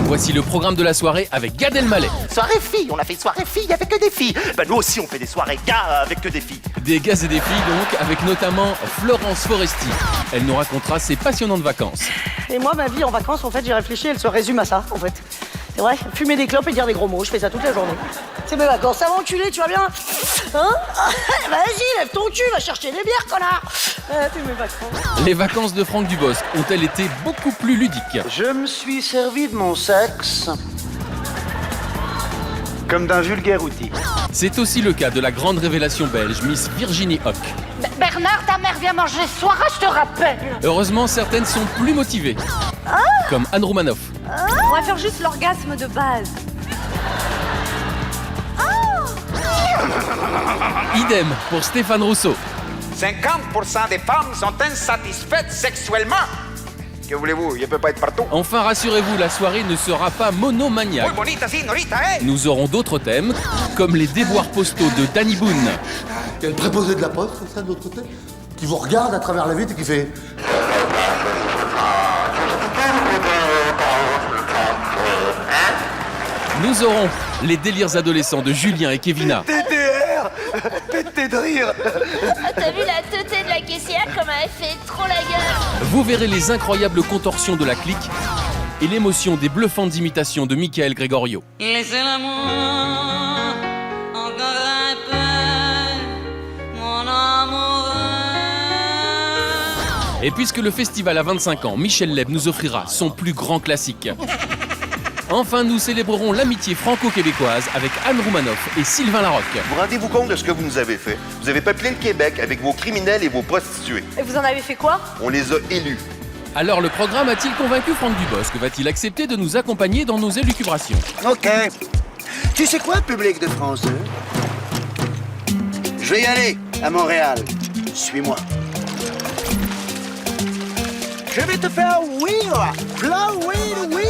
Voici le programme de la soirée avec Gad Elmaleh. Soirée filles, on a fait soirée filles avec que des filles. Bah nous aussi on fait des soirées gars avec que des filles. Des gars et des filles donc, avec notamment Florence Foresti. Elle nous racontera ses passionnantes vacances. Et moi, ma vie en vacances, en fait, j'ai réfléchi, elle se résume à ça, en fait. C'est vrai, fumer des clopes et dire des gros mots, je fais ça toute la journée. C'est mes vacances, ça va enculé, tu vas bien? Hein? Vas-y, lève ton cul, va chercher des bières, connard! C'est mes vacances. Les vacances de Franck Dubosc ont-elles été beaucoup plus ludiques? Je me suis servi de mon sexe comme d'un vulgaire outil. C'est aussi le cas de la grande révélation belge, Miss Virginie Hoc. Bernard, ta mère vient manger ce soir, je te rappelle. Heureusement, certaines sont plus motivées. Comme Anne Roumanoff. On va faire juste l'orgasme de base. Idem pour Stéphane Rousseau. 50% des femmes sont insatisfaites sexuellement. Que voulez-vous, il ne peut pas être partout. Enfin, rassurez-vous, la soirée ne sera pas monomaniaque. Muy bonita, señorita, eh? Nous aurons d'autres thèmes, comme les déboires postaux de Danny Boone. Il y a le préposé de la poste, c'est ça, de l'autre côté, qui vous regarde à travers la vitre et qui fait... Nous aurons les délires adolescents de Julien et Kevina. TDR. Pété de rire. T'as vu la teutée de la caissière comme elle fait trop la gueule? Vous verrez les incroyables contorsions de la clique et l'émotion des bluffantes imitations de Michael Gregorio. Laissez-le moi encore un peu, mon amour. Et puisque le festival a 25 ans, Michel Leb nous offrira son plus grand classique. Enfin, nous célébrerons l'amitié franco-québécoise avec Anne Roumanoff et Sylvain Larocque. Vous rendez-vous compte de ce que vous nous avez fait? Vous avez peuplé le Québec avec vos criminels et vos prostituées. Et vous en avez fait quoi? On les a élus. Alors, le programme a-t-il convaincu Franck Dubosc? Va-t-il accepter de nous accompagner dans nos élucubrations? Ok. Tu sais quoi, public de France 2? Je vais y aller, à Montréal. Suis-moi. Je vais te faire wheel, flowing wheel.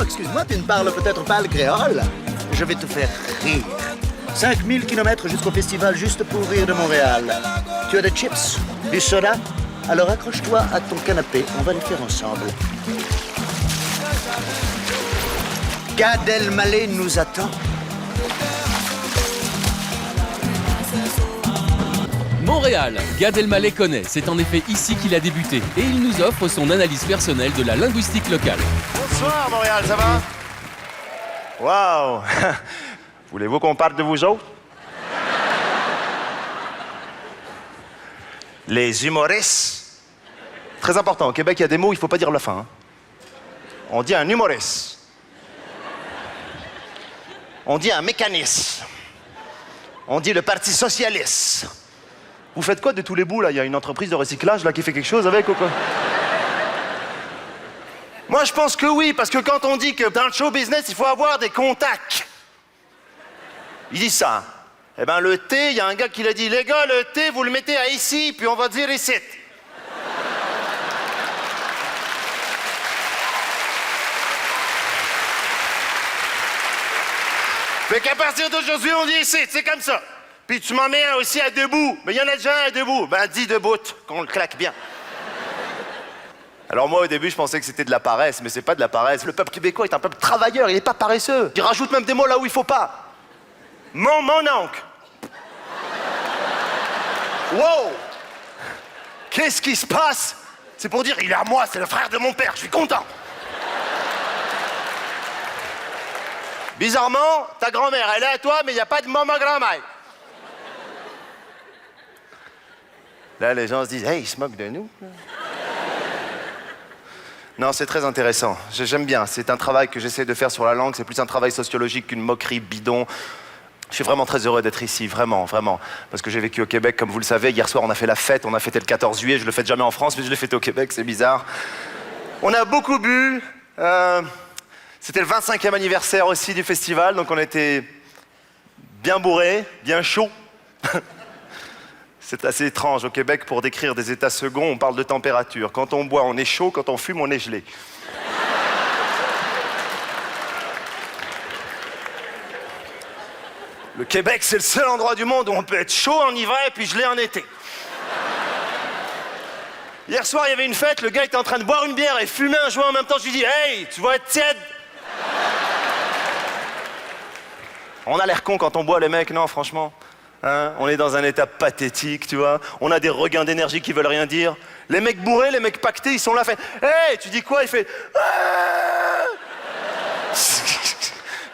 Excuse-moi, tu ne parles peut-être pas le créole. Je vais te faire rire. 5000 kilomètres jusqu'au festival juste pour rire de Montréal. Tu as des chips, du soda? Alors accroche-toi à ton canapé, on va les faire ensemble. Gad Elmaleh nous attend. Montréal, Gad Elmaleh connaît. C'est en effet ici qu'il a débuté. Et il nous offre son analyse personnelle de la linguistique locale. Bonsoir Montréal, ça va? Waouh. Voulez-vous qu'on parle de vous autres? Les humoristes. Très important, au Québec, il y a des mots, il ne faut pas dire la fin. Hein. On dit un humoriste. On dit un mécanisme. On dit le Parti socialiste. Vous faites quoi de tous les bouts, là? Il y a une entreprise de recyclage, là, qui fait quelque chose avec ou quoi? Moi, je pense que oui, parce que quand on dit que dans le show business, il faut avoir des contacts. Il dit ça. Eh ben, le thé, il y a un gars qui l'a dit. Les gars, le thé, vous le mettez à ici, puis on va dire ici. Fait qu'à partir d'aujourd'hui, on dit ici, c'est comme ça. Puis tu m'en mets un aussi à debout. Mais il y en a déjà un à debout. Ben, dis debout, qu'on le claque bien. Alors moi, au début, je pensais que c'était de la paresse, mais c'est pas de la paresse. Le peuple québécois est un peuple travailleur, il est pas paresseux. Il rajoute même des mots là où il faut pas. Mon oncle. Wow! Qu'est-ce qui se passe? C'est pour dire, il est à moi, c'est le frère de mon père, je suis content. Bizarrement, ta grand-mère, elle est à toi, mais il n'y a pas de maman grand-mère. Là, les gens se disent, hey, ils se moquent de nous. Non, c'est très intéressant. J'aime bien. C'est un travail que j'essaie de faire sur la langue. C'est plus un travail sociologique qu'une moquerie bidon. Je suis vraiment très heureux d'être ici, vraiment, vraiment. Parce que j'ai vécu au Québec, comme vous le savez. Hier soir, on a fait la fête. On a fêté le 14 juillet. Je le fête jamais en France, mais je l'ai fêté au Québec. C'est bizarre. On a beaucoup bu. C'était le 25e anniversaire aussi du festival. Donc on était bien bourrés, bien chauds. C'est assez étrange au Québec, pour décrire des états seconds, on parle de température. Quand on boit, on est chaud, quand on fume, on est gelé. Le Québec, c'est le seul endroit du monde où on peut être chaud en hiver et puis gelé en été. Hier soir, il y avait une fête, le gars était en train de boire une bière et fumer un joint en même temps. Je lui dis, hey, tu vas être tiède. On a l'air con quand on boit, les mecs, non, franchement. Hein, on est dans un état pathétique, tu vois. On a des regains d'énergie qui veulent rien dire. Les mecs bourrés, les mecs pactés, ils sont là, fait « Hey, tu dis quoi ?» Il fait ah !»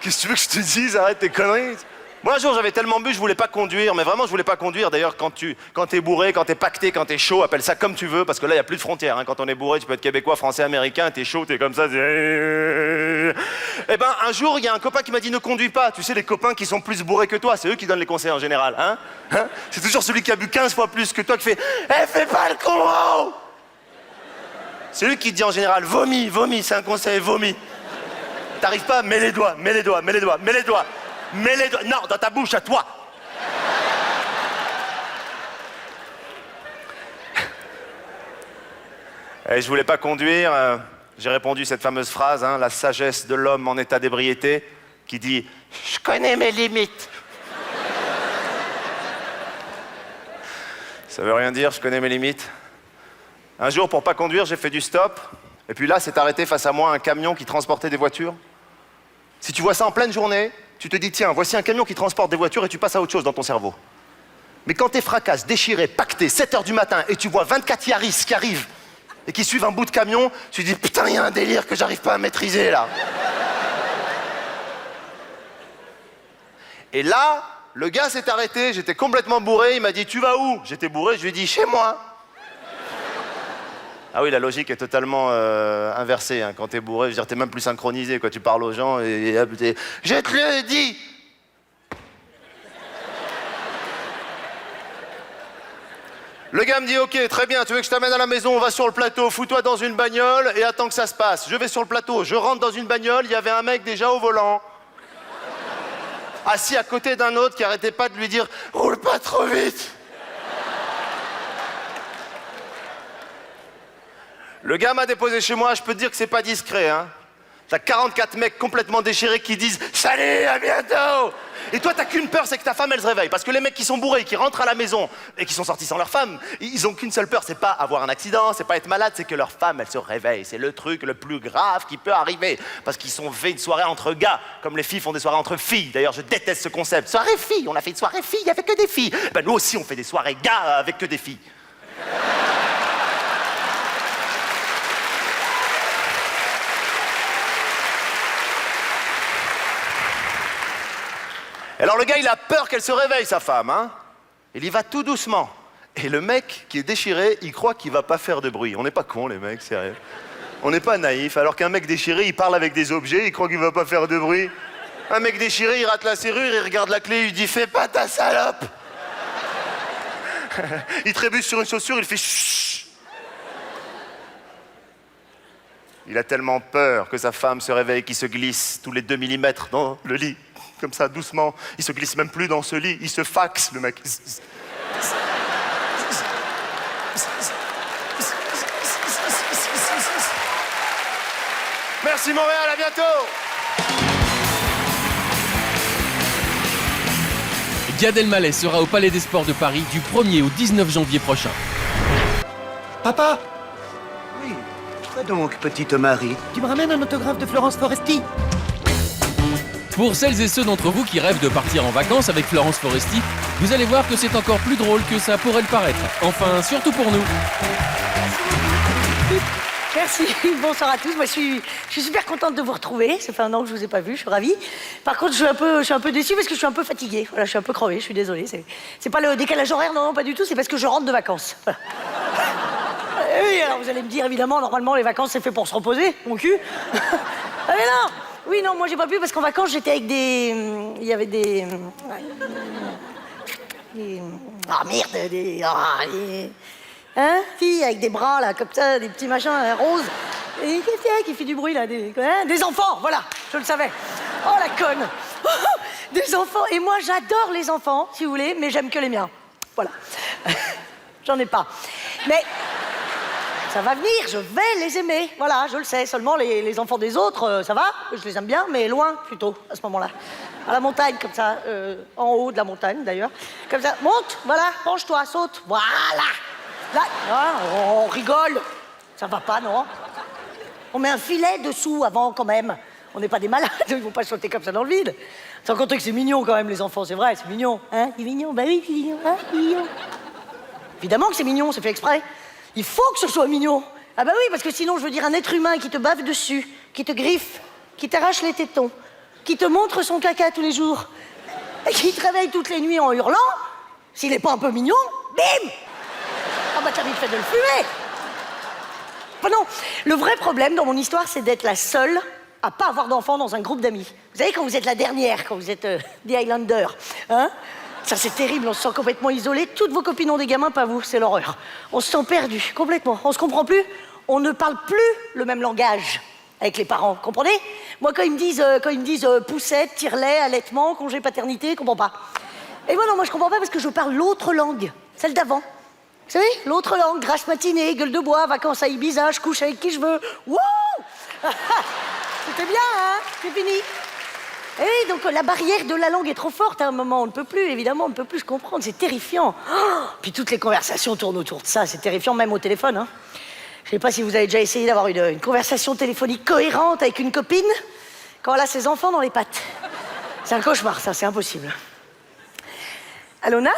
Qu'est-ce que tu veux que je te dise? Arrête tes conneries. Moi, un jour, j'avais tellement bu, je voulais pas conduire. Mais vraiment, je voulais pas conduire. D'ailleurs, quand t'es bourré, quand t'es pacté, quand t'es chaud, appelle ça comme tu veux. Parce que là, il n'y a plus de frontières. Hein. Quand on est bourré, tu peux être québécois, français, américain. T'es chaud, t'es comme ça. Eh ben, un jour, il y a un copain qui m'a dit ne conduis pas. Tu sais, les copains qui sont plus bourrés que toi, c'est eux qui donnent les conseils en général. Hein, c'est toujours celui qui a bu 15 fois plus que toi qui fait eh, fais pas le con. C'est lui qui te dit en général vomis, vomis, c'est un conseil, vomis. T'arrives pas, mets les doigts, mets les doigts, mets les doigts, mets les doigts. Mets les doigts. Non, dans ta bouche, à toi. Et je voulais pas conduire. J'ai répondu cette fameuse phrase, hein, la sagesse de l'homme en état d'ébriété, qui dit « Je connais mes limites ». Ça veut rien dire, je connais mes limites. Un jour, pour pas conduire, j'ai fait du stop. Et puis là, s'est arrêté face à moi un camion qui transportait des voitures. Si tu vois ça en pleine journée, tu te dis, tiens, voici un camion qui transporte des voitures et tu passes à autre chose dans ton cerveau. Mais quand t'es fracasse, déchiré, pacté, 7h du matin, et tu vois 24 Yaris qui arrivent et qui suivent un bout de camion, tu te dis, putain, il y a un délire que j'arrive pas à maîtriser, là. Et là, le gars s'est arrêté, j'étais complètement bourré, il m'a dit, tu vas où? J'étais bourré, je lui ai dit, chez moi. Ah oui, la logique est totalement inversée. Hein. Quand t'es bourré, je veux dire, t'es même plus synchronisé. Quoi. Tu parles aux gens et je te le dis. Le gars me dit, ok, très bien, tu veux que je t'amène à la maison, on va sur le plateau, fous-toi dans une bagnole et attends que ça se passe. Je vais sur le plateau, je rentre dans une bagnole, il y avait un mec déjà au volant. Assis à côté d'un autre qui arrêtait pas de lui dire, roule pas trop vite. Le gars m'a déposé chez moi, je peux te dire que c'est pas discret, hein. T'as 44 mecs complètement déchirés qui disent « Salut, à bientôt !» Et toi, t'as qu'une peur, c'est que ta femme, elle se réveille. Parce que les mecs qui sont bourrés, qui rentrent à la maison et qui sont sortis sans leur femme, ils ont qu'une seule peur, c'est pas avoir un accident, c'est pas être malade, c'est que leur femme, elle se réveille. C'est le truc le plus grave qui peut arriver. Parce qu'ils sont fait une soirée entre gars, comme les filles font des soirées entre filles. D'ailleurs, je déteste ce concept. Soirée filles, on a fait une soirée filles avec que des filles. Ben nous aussi, on fait des soirées gars avec que des filles. Alors le gars, il a peur qu'elle se réveille, sa femme, hein. Il y va tout doucement. Et le mec qui est déchiré, il croit qu'il va pas faire de bruit. On n'est pas cons, les mecs, sérieux. On n'est pas naïfs. Alors qu'un mec déchiré, il parle avec des objets, il croit qu'il va pas faire de bruit. Un mec déchiré, il rate la serrure, il regarde la clé, il dit « Fais pas ta salope !» Il trébuche sur une chaussure, il fait « Chut !» Il a tellement peur que sa femme se réveille qu'il se glisse tous les 2 mm dans le lit. Comme ça, doucement. Il se glisse même plus dans ce lit, il se faxe, le mec. Merci Montréal, à bientôt. Gad Elmaleh sera au Palais des Sports de Paris du 1er au 19 janvier prochain. Papa! Oui, quoi donc, petite Marie? Tu me ramènes un autographe de Florence Foresti? Pour celles et ceux d'entre vous qui rêvent de partir en vacances avec Florence Foresti, vous allez voir que c'est encore plus drôle que ça pourrait le paraître. Enfin, surtout pour nous. Merci, bonsoir à tous. Moi, je suis super contente de vous retrouver. Ça fait 1 an que je vous ai pas vu, je suis ravie. Par contre, je suis un peu déçue parce que je suis un peu fatiguée. Voilà, je suis un peu crevée, je suis désolée. C'est pas le décalage horaire, non, pas du tout, c'est parce que je rentre de vacances. Voilà. Oui, alors vous allez me dire, évidemment, normalement, les vacances, c'est fait pour se reposer, mon cul. Ah mais non! Oui, non, moi j'ai pas pu parce qu'en vacances j'étais avec des... Il y avait des... Ah merde, hein? Filles avec des bras là, comme ça, des petits machins roses. Et qu'est-ce qui fait du bruit là? Des enfants, voilà, je le savais. Oh la conne! Des enfants, et moi j'adore les enfants, si vous voulez, mais j'aime que les miens. Voilà. J'en ai pas. Mais... ça va venir, je vais les aimer, voilà, je le sais. Seulement, les enfants des autres, ça va, je les aime bien, mais loin, plutôt, à ce moment-là. À la montagne, comme ça, en haut de la montagne, d'ailleurs. Comme ça, monte, voilà, penche-toi, saute, voilà. Là, on rigole. Ça va pas, non? On met un filet dessous avant, quand même. On n'est pas des malades, ils vont pas sauter comme ça dans le vide. Sans compter que c'est mignon quand même, les enfants, c'est vrai, c'est mignon. Hein, c'est mignon, bah oui, c'est mignon, hein, c'est mignon. Évidemment que c'est mignon, c'est fait exprès. Il faut que ce soit mignon. Ah bah oui, parce que sinon, je veux dire, un être humain qui te bave dessus, qui te griffe, qui t'arrache les tétons, qui te montre son caca tous les jours, et qui te réveille toutes les nuits en hurlant, s'il n'est pas un peu mignon, bim! Ah bah t'as vite fait de le fumer. Enfin non, le vrai problème dans mon histoire, c'est d'être la seule à pas avoir d'enfants dans un groupe d'amis. Vous savez, quand vous êtes la dernière, quand vous êtes des Highlanders, hein? Ça, c'est terrible, on se sent complètement isolé. Toutes vos copines ont des gamins, pas vous, c'est l'horreur. On se sent perdu, complètement. On se comprend plus, on ne parle plus le même langage avec les parents, comprenez? Moi, quand ils me disent poussette, tire-lait, allaitement, congé paternité, je comprends pas. Et moi, non, moi, je comprends pas parce que je parle l'autre langue, celle d'avant. Vous savez, l'autre langue, grasse matinée, gueule de bois, vacances à Ibiza, je couche avec qui je veux. Wouh! C'était bien, hein? C'est fini. Et oui, donc la barrière de la langue est trop forte à un moment, on ne peut plus, évidemment, on ne peut plus se comprendre, c'est terrifiant. Oh, puis toutes les conversations tournent autour de ça, c'est terrifiant, même au téléphone. Hein. Je ne sais pas si vous avez déjà essayé d'avoir une conversation téléphonique cohérente avec une copine quand elle a ses enfants dans les pattes. C'est un cauchemar, ça, c'est impossible. Allô, Nat?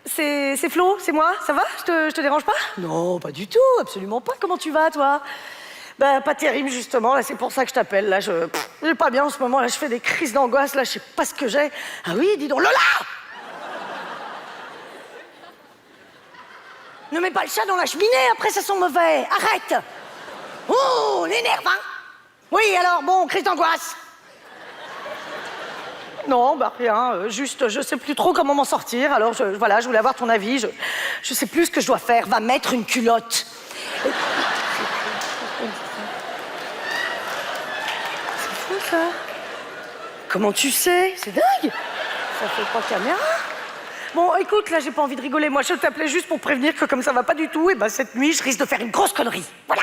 C'est Flo, c'est moi, ça va? Je te dérange pas? Non, pas du tout, absolument pas. Comment tu vas, toi? Ben, pas terrible, justement, là, c'est pour ça que je t'appelle, là, je vais pas bien en ce moment, là, je fais des crises d'angoisse, là, je sais pas ce que j'ai. Ah oui, dis donc, Lola! Ne mets pas le chat dans la cheminée, après ça sent mauvais, arrête! Oh, l'énerve, hein? Oui, alors, bon, crise d'angoisse. Non, bah rien, juste, je sais plus trop comment m'en sortir, alors, voilà, je voulais avoir ton avis, je sais plus ce que je dois faire, va mettre une culotte. Ça. Comment tu sais? C'est dingue! Ça fait pas caméra. Bon, écoute, là, j'ai pas envie de rigoler. Moi, je t'appelais juste pour prévenir que comme ça va pas du tout, et ben cette nuit, je risque de faire une grosse connerie. Voilà.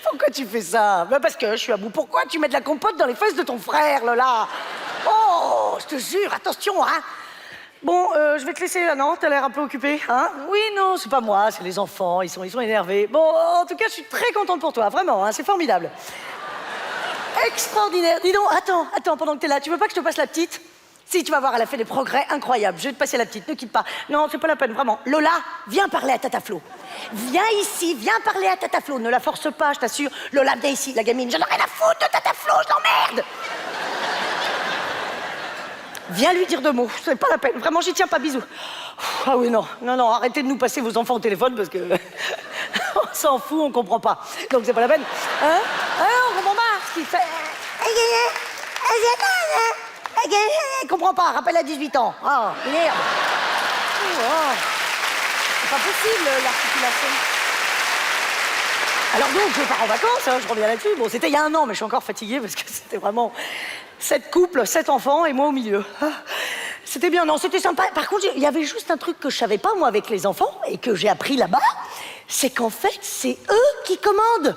Pourquoi tu fais ça? Ben parce que je suis à bout. Pourquoi tu mets de la compote dans les fesses de ton frère, Lola? Oh, je te jure, attention, hein. Bon, je vais te laisser là, non? T'as l'air un peu occupé, hein? Oui, non, c'est pas moi, c'est les enfants, ils sont énervés. Bon, en tout cas, je suis très contente pour toi, vraiment, hein, c'est formidable. Extraordinaire. Dis donc, attends, pendant que t'es là, tu veux pas que je te passe la petite? Si, tu vas voir, elle a fait des progrès incroyables. Je vais te passer la petite, ne quitte pas. Non, c'est pas la peine, vraiment. Lola, viens parler à Tata Flo. Viens ici, viens parler à Tata Flo. Ne la force pas, je t'assure. Lola, viens ici, la gamine. J'en ai rien à foutre de Tata Flo, je l'emmerde. Viens lui dire 2 mots, c'est pas la peine. Vraiment, j'y tiens pas, bisous. Ah oui, non, arrêtez de nous passer vos enfants au téléphone parce que... on s'en fout, on comprend pas. Donc c'est pas la peine. Hein? Ah non, on comprend pas ce qu'il fait. Comprends pas, rappelle à 18 ans. Ah, merde. Oh. C'est pas possible, l'articulation. Alors donc, je pars en vacances, hein, je reviens là-dessus. Bon, c'était il y a 1 an, mais je suis encore fatiguée parce que c'était vraiment 7 couples, 7 enfants et moi au milieu. Ah, c'était bien, non, c'était sympa. Par contre, il y avait juste un truc que je savais pas, moi, avec les enfants, et que j'ai appris là-bas, c'est qu'en fait, c'est eux qui commandent.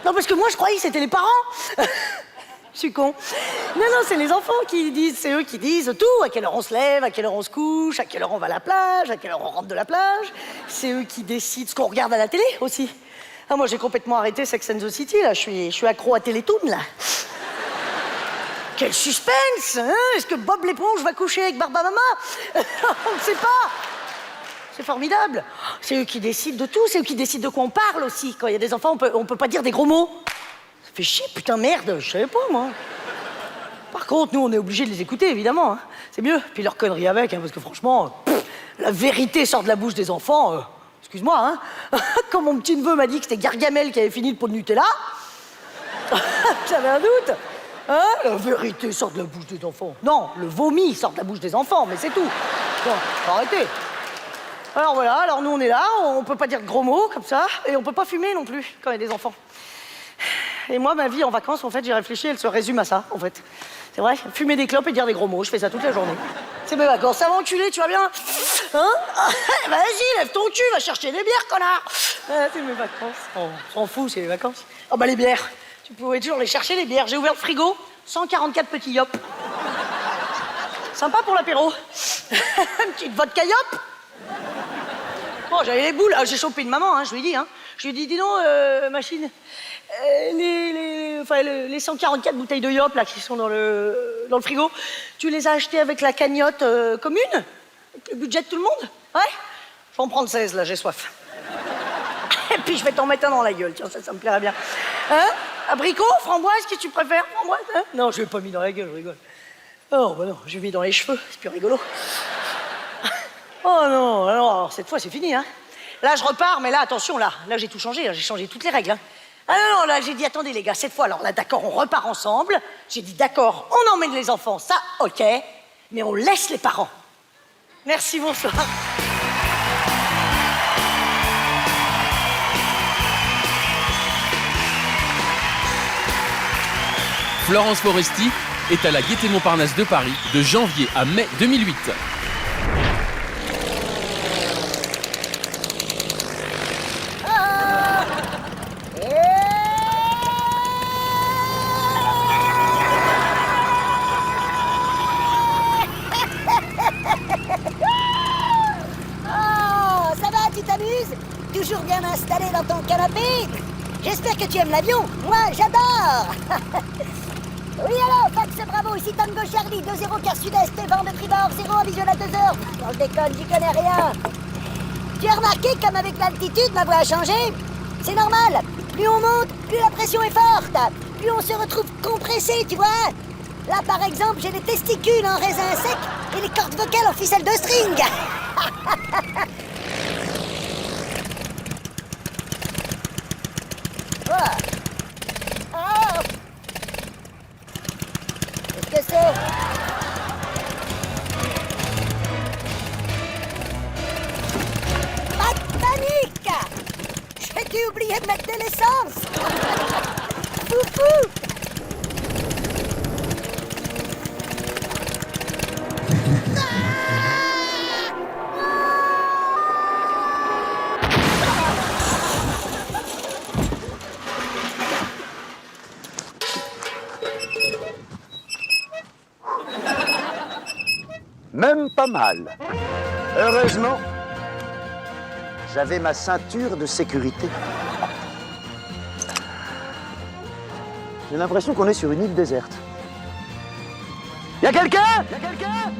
Non, parce que moi, je croyais que c'était les parents. Je suis con. Non, c'est les enfants qui disent, c'est eux qui disent tout, à quelle heure on se lève, à quelle heure on se couche, à quelle heure on va à la plage, à quelle heure on rentre de la plage. C'est eux qui décident ce qu'on regarde à la télé aussi. Ah, moi, j'ai complètement arrêté Sex and the City, là, je suis accro à Télétoon, là. Quel suspense, hein? Est-ce que Bob l'éponge va coucher avec Barba Mama? On ne sait pas. C'est formidable. C'est eux qui décident de tout, c'est eux qui décident de quoi on parle aussi. Quand il y a des enfants, on peut pas dire des gros mots. Ça fait chier, putain, merde, je savais pas, moi. Par contre, nous, on est obligés de les écouter, évidemment. Hein. C'est mieux. Puis leur connerie avec, hein, parce que franchement, la vérité sort de la bouche des enfants. Excuse-moi, hein. Quand mon petit-neveu m'a dit que c'était Gargamel qui avait fini le pot de Nutella, j'avais un doute. Hein? La vérité sort de la bouche des enfants. Non, le vomi sort de la bouche des enfants, mais c'est tout. Bon, arrêtez. Alors voilà, alors nous on est là, on peut pas dire de gros mots comme ça, et on peut pas fumer non plus quand il y a des enfants. Et moi, ma vie en vacances, en fait, j'ai réfléchi, elle se résume à ça, en fait. C'est vrai, fumer des clopes et dire des gros mots, je fais ça toute la journée. C'est mes vacances, ça va enculer, tu vas bien? Hein? Vas-y, lève ton cul, va chercher des bières, connard! C'est mes vacances. On s'en fout, c'est les vacances. Oh bah les bières, tu pouvais toujours les chercher, les bières. J'ai ouvert le frigo, 144 petits yop. Sympa pour l'apéro. Une petite vodka yop. Bon, j'avais les boules. Ah, j'ai chopé une maman, hein, je lui ai dit. Hein. Je lui ai dit, dis donc, machine, enfin, les 144 bouteilles de Yop, là, qui sont dans le frigo, tu les as achetées avec la cagnotte commune? Avec le budget de tout le monde? Ouais? Je vais en prendre 16, là, j'ai soif. Et puis, je vais t'en mettre un dans la gueule, tiens, ça me plairait bien. Hein? Abricot, framboise, qu'est-ce que tu préfères? Framboise, hein? Non, je l'ai pas mis dans la gueule, je rigole. Oh, bah non, j'ai mis dans les cheveux, c'est plus rigolo. Oh non, alors, cette fois, c'est fini, hein? Là, je repars, mais là, attention, là j'ai tout changé, j'ai changé toutes les règles, hein. Ah non, là, j'ai dit, attendez, les gars, cette fois, alors là, d'accord, on repart ensemble. J'ai dit, d'accord, on emmène les enfants, ça, ok, mais on laisse les parents. Merci, bonsoir. Florence Foresti est à la Gaîté Montparnasse de Paris de janvier à mai 2008. Toujours bien installé dans ton canapé. J'espère que tu aimes l'avion. Moi, j'adore. Oui, alors, Fax Bravo, ici Tango Charlie, 2-0 quart sud-est, vent de tribord, 0 en visuel à 2 heures. Non, je déconne, j'y connais rien. Tu as remarqué comme avec l'altitude, ma voix a changé? C'est normal. Plus on monte, plus la pression est forte. Plus on se retrouve compressé, tu vois. Là, par exemple, j'ai les testicules en raisin sec et les cordes vocales en ficelle de string. Oh. Qu'est-ce que c'est? Pas de panique! J'ai dû oublier de mettre de l'essence. Foufou! Même pas mal. Heureusement, j'avais ma ceinture de sécurité. J'ai l'impression qu'on est sur une île déserte. Y'a quelqu'un? Y'a quelqu'un?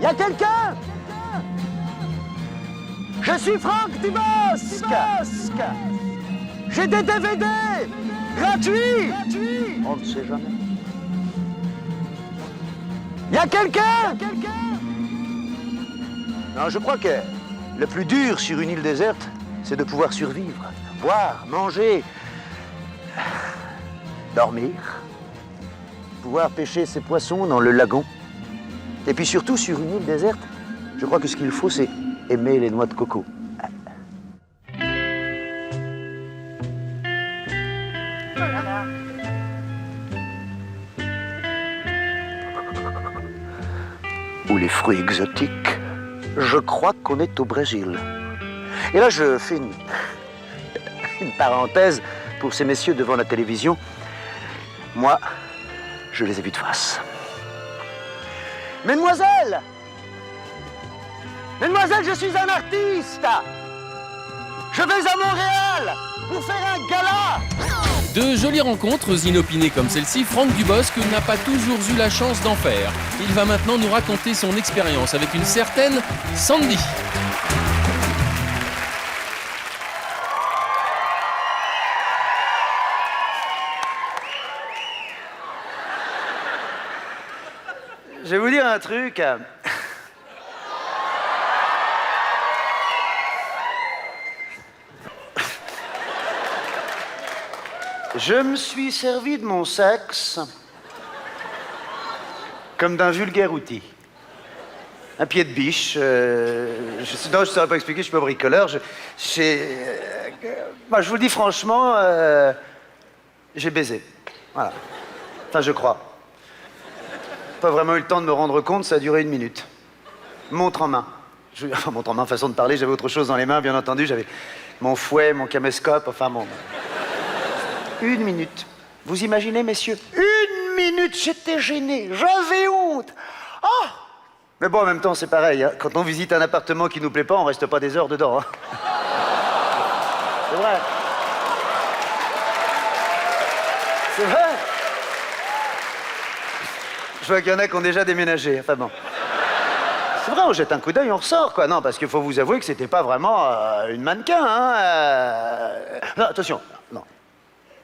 Y'a quelqu'un? Je suis Franck Dubosc. J'ai des DVD gratuits. On ne sait jamais. Y'a quelqu'un? Non, je crois que le plus dur sur une île déserte, c'est de pouvoir survivre, boire, manger, dormir, pouvoir pêcher ses poissons dans le lagon. Et puis surtout, sur une île déserte, je crois que ce qu'il faut, c'est aimer les noix de coco. Ou les fruits exotiques. Je crois qu'on est au Brésil. Et là, je fais une parenthèse pour ces messieurs devant la télévision. Moi, je les ai vus de face. Mesdemoiselles! Mesdemoiselles, je suis un artiste! Je vais à Montréal pour faire un gala! De jolies rencontres inopinées comme celle-ci, Franck Dubosc n'a pas toujours eu la chance d'en faire. Il va maintenant nous raconter son expérience avec une certaine Sandy. Je vais vous dire un truc. Je me suis servi de mon sexe comme d'un vulgaire outil. Un pied de biche. Non, je ne saurais pas expliquer, je suis pas bricoleur. Moi, je vous le dis franchement, j'ai baisé. Voilà. Enfin, je crois. Pas vraiment eu le temps de me rendre compte, ça a duré 1 minute. Montre en main. Enfin, montre en main, façon de parler, j'avais autre chose dans les mains, bien entendu. J'avais mon fouet, mon caméscope, enfin bon. 1 minute. Vous imaginez, messieurs? 1 minute, j'étais gêné, j'avais honte. Oh! Mais bon, en même temps, c'est pareil. Hein. Quand on visite un appartement qui nous plaît pas, on reste pas des heures dedans. Hein. C'est vrai. C'est vrai. Je vois qu'il y en a qui ont déjà déménagé. Enfin bon. C'est vrai, on jette un coup d'œil, on ressort, quoi. Non, parce qu'il faut vous avouer que c'était pas vraiment une mannequin, hein. Non, attention, non.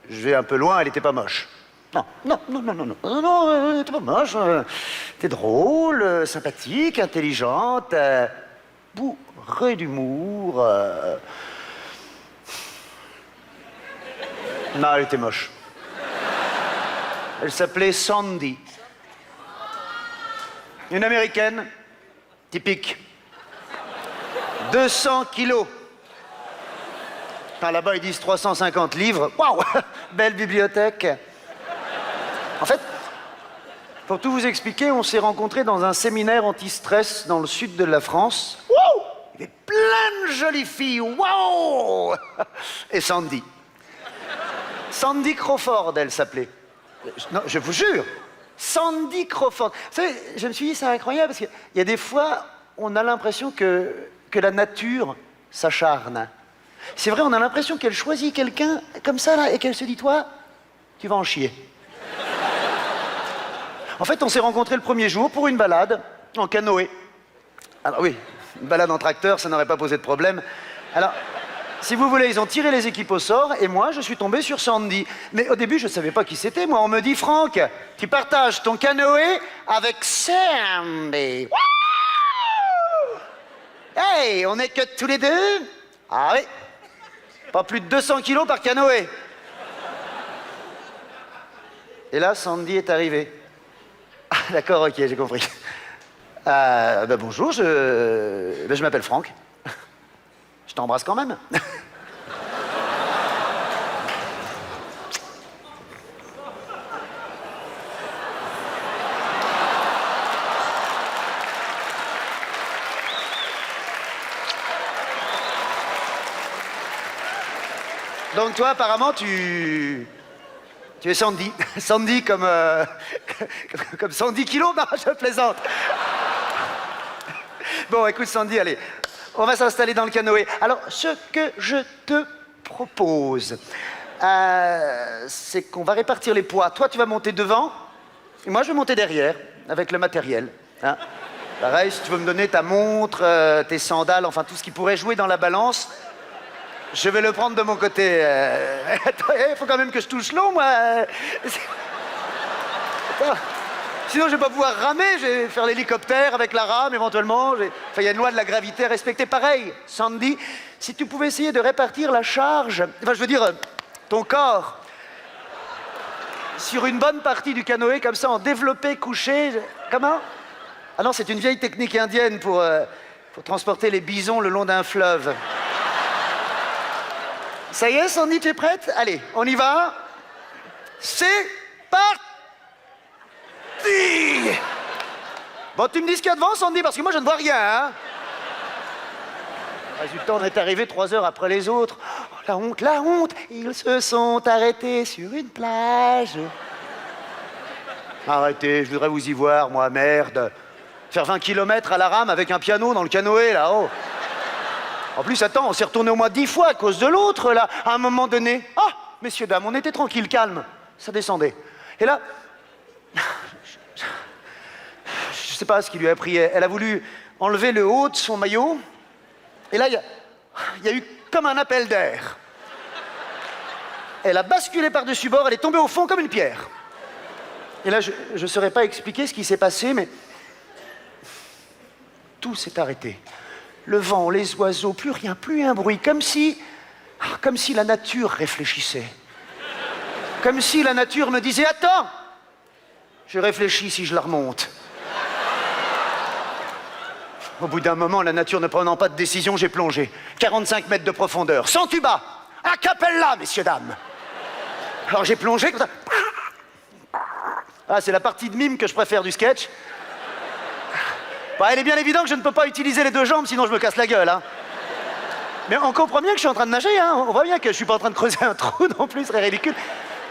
Je vais un peu loin, elle était pas moche. Non, elle était pas moche. T'es drôle, sympathique, intelligente, bourrée d'humour. Non, elle était moche. Elle s'appelait Sandy. Une américaine, typique. 200 kilos. Enfin, là-bas, ils disent 350 livres. Waouh! Belle bibliothèque. En fait, pour tout vous expliquer, on s'est rencontrés dans un séminaire anti-stress dans le sud de la France. Waouh! Il y avait plein de jolies filles. Waouh! Et Sandy. Sandy Crawford, elle s'appelait. Non, je vous jure. Sandy Crawford. Vous savez, je me suis dit, c'est incroyable, parce qu'il y a des fois, on a l'impression que la nature s'acharne. C'est vrai, on a l'impression qu'elle choisit quelqu'un comme ça, là, et qu'elle se dit, toi, tu vas en chier. En fait, on s'est rencontrés le premier jour pour une balade en canoë. Alors oui, une balade en tracteur, ça n'aurait pas posé de problème. Alors, si vous voulez, ils ont tiré les équipes au sort, et moi, je suis tombé sur Sandy. Mais au début, je ne savais pas qui c'était. Moi, on me dit, Franck, tu partages ton canoë avec Sandy. Hey, on n'est que tous les deux? Ah oui. Pas plus de 200 kilos par canoë. Et là, Sandy est arrivée. Ah, d'accord, ok, j'ai compris. Bonjour, je m'appelle Franck. Je t'embrasse quand même. Donc toi, apparemment, tu es Sandy. Sandy comme... comme 110 kilos? Non, je plaisante. Bon, écoute, Sandy, allez. On va s'installer dans le canoë. Alors, ce que je te propose, c'est qu'on va répartir les poids. Toi, tu vas monter devant, et moi, je vais monter derrière, avec le matériel. Hein? Pareil, si tu veux me donner ta montre, tes sandales, enfin, tout ce qui pourrait jouer dans la balance, je vais le prendre de mon côté. Il faut quand même que je touche l'eau, moi. Sinon, je vais pas pouvoir ramer. Je vais faire l'hélicoptère avec la rame, éventuellement. Enfin, il y a une loi de la gravité à respecter. Pareil, Sandy, si tu pouvais essayer de répartir la charge, enfin, je veux dire, ton corps, sur une bonne partie du canoë, comme ça, en développé, couché. Comment? Ah non, c'est une vieille technique indienne pour transporter les bisons le long d'un fleuve. Ça y est, Sandy, tu es prête? Allez, on y va. C'est parti! Bon, tu me dis ce qu'il y a devant, Sandy, parce que moi, je ne vois rien, hein? Résultat, on est arrivé 3 heures après les autres. Oh, la honte, la honte! Ils se sont arrêtés sur une plage. Arrêtez, je voudrais vous y voir, moi, merde. Faire 20 km à la rame avec un piano dans le canoë, là-haut. En plus, attends, on s'est retourné au moins 10 fois à cause de l'autre, là. À un moment donné, ah, messieurs, dames, on était tranquille, calme. Ça descendait. Et là, je sais pas ce qui lui a pris. Elle a voulu enlever le haut de son maillot. Et là, il y a eu comme un appel d'air. Elle a basculé par-dessus bord, elle est tombée au fond comme une pierre. Et là, je ne saurais pas expliquer ce qui s'est passé, mais tout s'est arrêté. Le vent, les oiseaux, plus rien, plus un bruit, comme si la nature réfléchissait. Comme si la nature me disait, attends, je réfléchis si je la remonte. Au bout d'un moment, la nature ne prenant pas de décision, j'ai plongé. 45 mètres de profondeur, sans tuba, a cappella, messieurs, dames. Alors j'ai plongé comme ça. Ah, c'est la partie de mime que je préfère du sketch. Bah, il est bien évident que je ne peux pas utiliser les 2 jambes, sinon je me casse la gueule, hein. Mais on comprend bien que je suis en train de nager, hein. On voit bien que je suis pas en train de creuser un trou non plus, ce serait ridicule.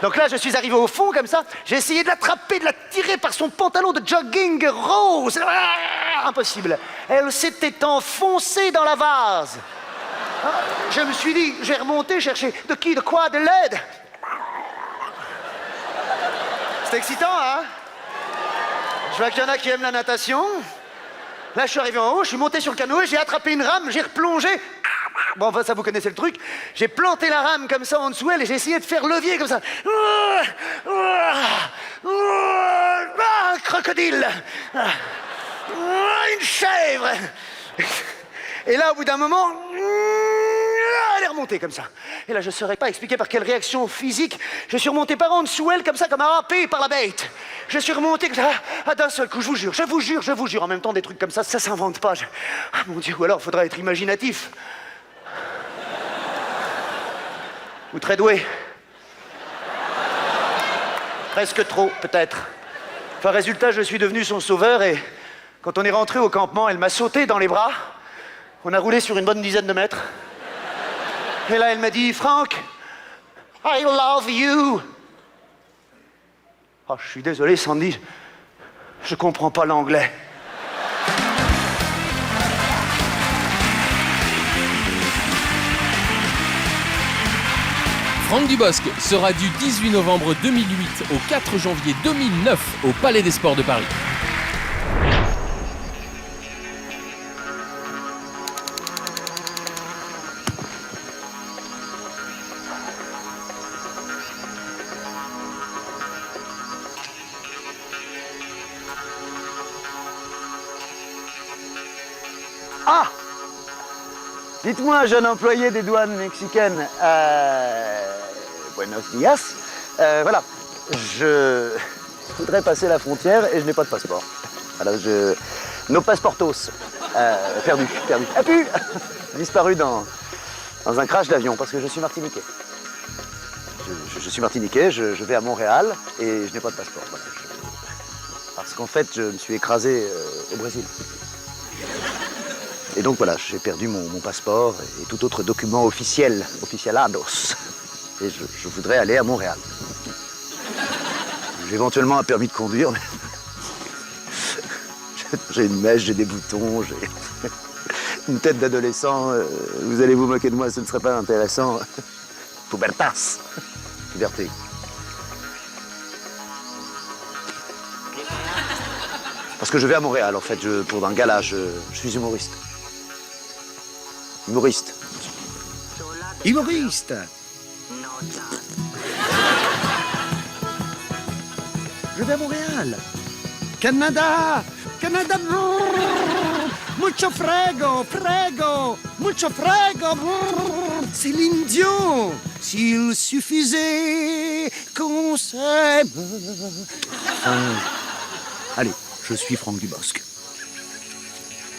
Donc là, je suis arrivé au fond, comme ça. J'ai essayé de l'attraper, de la tirer par son pantalon de jogging rose. Ah, impossible. Elle s'était enfoncée dans la vase. Ah, je me suis dit, j'ai remonté, cherché de qui, de quoi, de l'aide. C'est excitant, hein? Je vois qu'il y en a qui aiment la natation. Là, je suis arrivé en haut, je suis monté sur le canoë, j'ai attrapé une rame, j'ai replongé. Bon, enfin, ça, vous connaissez le truc. J'ai planté la rame comme ça en dessous elle et j'ai essayé de faire levier comme ça. Un crocodile. Une chèvre. Et là, au bout d'un moment, elle est remontée comme ça. Et là, je ne saurais pas expliquer par quelle réaction physique je suis remonté par en dessous elle, comme ça, comme un happé par la bête. Je suis remonté comme ça, d'un seul coup, je vous jure. En même temps, des trucs comme ça s'invente pas. Ah mon Dieu, ou alors, faudra être imaginatif. Ou très doué. Presque trop, peut-être. Enfin, résultat, je suis devenu son sauveur et quand on est rentré au campement, elle m'a sauté dans les bras. On a roulé sur une bonne dizaine de mètres. Et là, elle m'a dit, Franck, I love you. Oh, je suis désolé, Sandy, je comprends pas l'anglais. Franck Dubosc sera du 18 novembre 2008 au 4 janvier 2009 au Palais des Sports de Paris. Ah! Dites-moi, jeune employé des douanes mexicaines, buenos dias. Voilà, je voudrais passer la frontière et je n'ai pas de passeport. Alors nos passeportos, perdu. Ah pu, disparu dans un crash d'avion parce que je suis martiniquais. Je suis martiniquais, je vais à Montréal et je n'ai pas de passeport. Voilà, parce qu'en fait, je me suis écrasé au Brésil. Et donc voilà, j'ai perdu mon passeport et tout autre document officialados. Et je voudrais aller à Montréal. J'ai éventuellement un permis de conduire, mais j'ai une mèche, j'ai des boutons, j'ai une tête d'adolescent. Vous allez vous moquer de moi, ce ne serait pas intéressant. Pubertas. Puberté. Parce que je vais à Montréal, en fait, pour un gala, je suis humoriste. Humoriste. Je vais à Montréal. Canada, mucho frego, mucho frego. Céline Dion, s'il suffisait qu'on s'aime. Allez, je suis Franck Dubosc.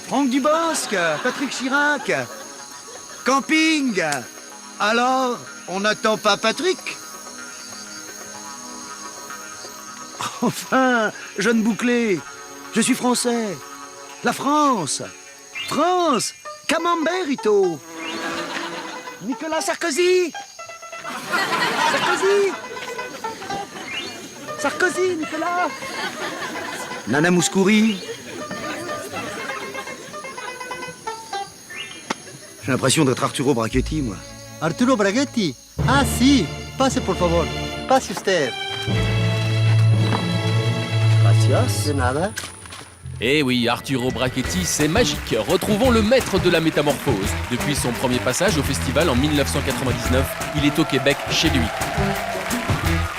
Franck Dubosc, Patrick Chirac. Camping. Alors, on n'attend pas Patrick? Enfin, jeune bouclé, je suis français. La France. Camemberito. Nicolas Sarkozy. Sarkozy, Nicolas. Nana Mouskouri. J'ai l'impression d'être Arturo Brachetti, moi. Arturo Brachetti? Ah, si. Pase, por favor. Pase usted. Gracias. De nada. Eh oui, Arturo Brachetti, c'est magique. Retrouvons le maître de la métamorphose. Depuis son premier passage au festival en 1999, il est au Québec chez lui.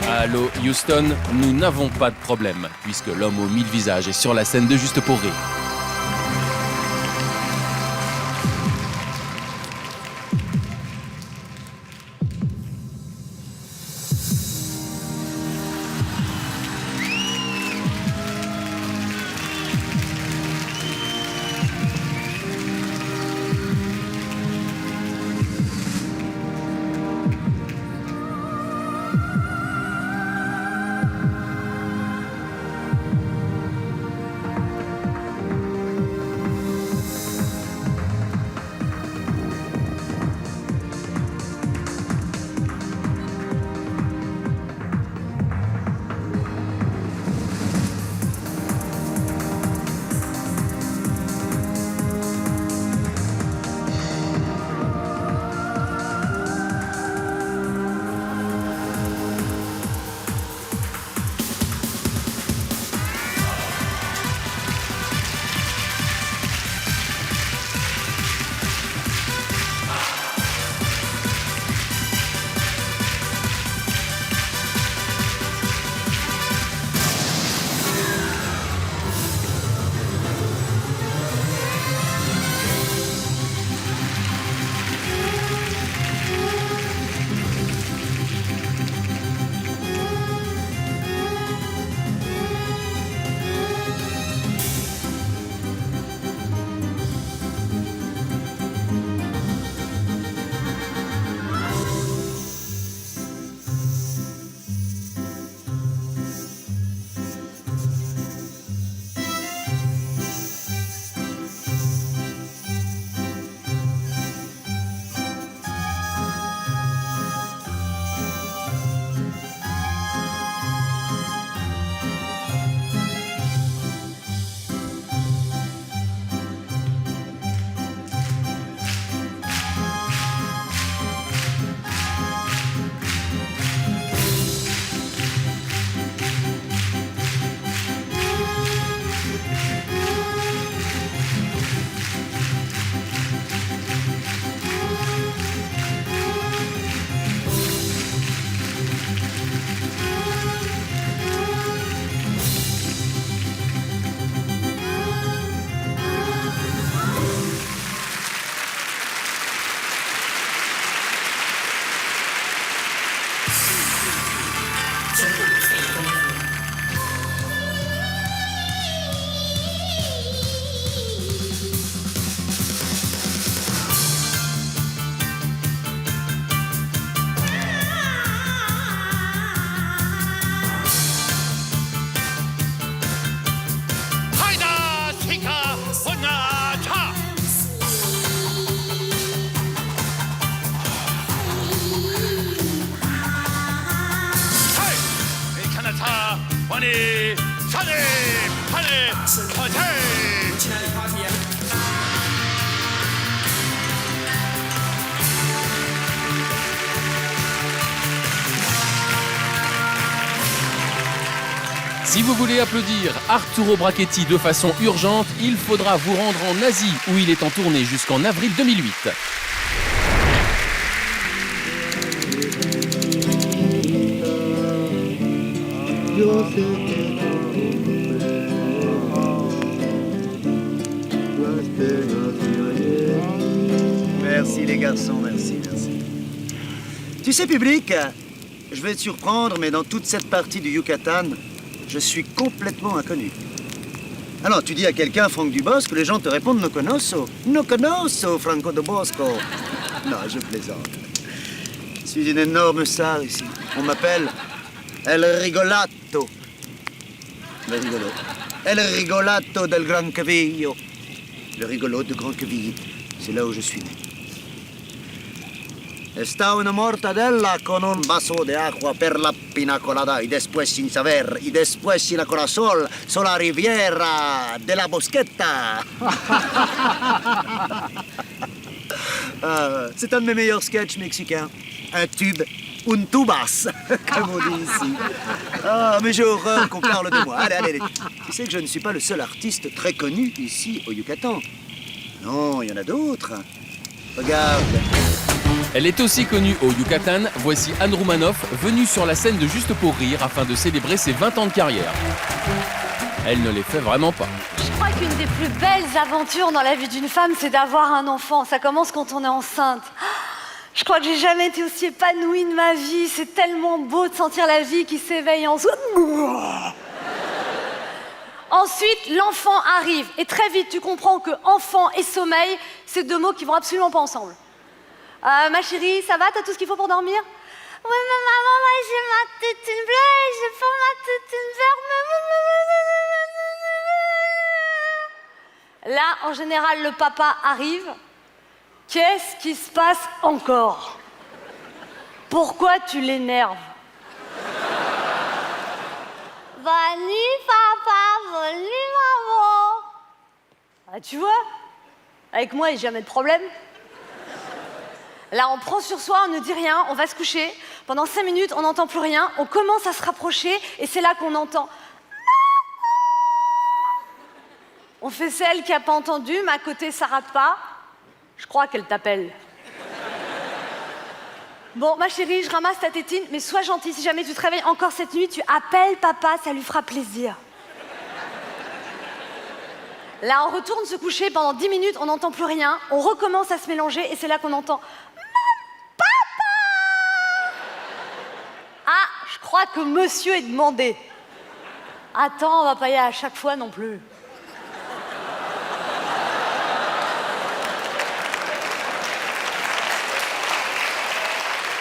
Allô, Houston, nous n'avons pas de problème, puisque l'homme aux 1000 visages est sur la scène de Juste pour rire. Si vous voulez applaudir Arturo Brachetti de façon urgente, il faudra vous rendre en Asie où il est en tournée jusqu'en avril 2008. Merci les garçons, merci. Tu sais, public, je vais te surprendre, mais dans toute cette partie du Yucatan, je suis complètement inconnu. Alors, tu dis à quelqu'un Franck Dubosc, les gens te répondent No conoso. No conoso, Franco de Bosco. Non, je plaisante. Je suis une énorme star ici. On m'appelle El Rigolato. Le rigolo. El Rigolato del Gran Cavillo. Le rigolo de Grand Quevilly. C'est là où je suis né. Está una mortadella con un vaso de agua per la pina colada y después sin saber y después sin la corazón sur la riviera de la Bosqueta. C'est un de mes meilleurs sketchs mexicains. Un tube, un tubas, comme on dit ici. Ah, mais j'ai horreur qu'on parle de moi. Allez. Tu sais que je ne suis pas le seul artiste très connu ici au Yucatan. Non, il y en a d'autres. Regarde. Elle est aussi connue au Yucatan. Voici Anne Roumanoff, venue sur la scène de Juste pour rire afin de célébrer ses 20 ans de carrière. Elle ne les fait vraiment pas. Je crois qu'une des plus belles aventures dans la vie d'une femme, c'est d'avoir un enfant. Ça commence quand on est enceinte. Je crois que j'ai jamais été aussi épanouie de ma vie. C'est tellement beau de sentir la vie qui s'éveille en soi. Ensuite, l'enfant arrive. Et très vite, tu comprends que enfant et sommeil, c'est deux mots qui vont absolument pas ensemble. Ma chérie, ça va? T'as tout ce qu'il faut pour dormir? Oui, mais maman, moi j'ai ma tétine bleue et j'ai pas ma tétine verte. Là, en général, le papa arrive. Qu'est-ce qui se passe encore? Pourquoi tu l'énerves? Vani, papa, vani, maman. Ah, tu vois? Avec moi, il n'y a jamais de problème. Là, on prend sur soi, on ne dit rien, on va se coucher. Pendant 5 minutes, on n'entend plus rien. On commence à se rapprocher et c'est là qu'on entend. On fait celle qui n'a pas entendu, mais à côté, ça rate pas. Je crois qu'elle t'appelle. Bon, ma chérie, je ramasse ta tétine, mais sois gentille. Si jamais tu te réveilles encore cette nuit, tu appelles papa, ça lui fera plaisir. Là, on retourne se coucher pendant 10 minutes, on n'entend plus rien. On recommence à se mélanger et c'est là qu'on entend. Ah, je crois que monsieur est demandé. Attends, on va pas y aller à chaque fois non plus.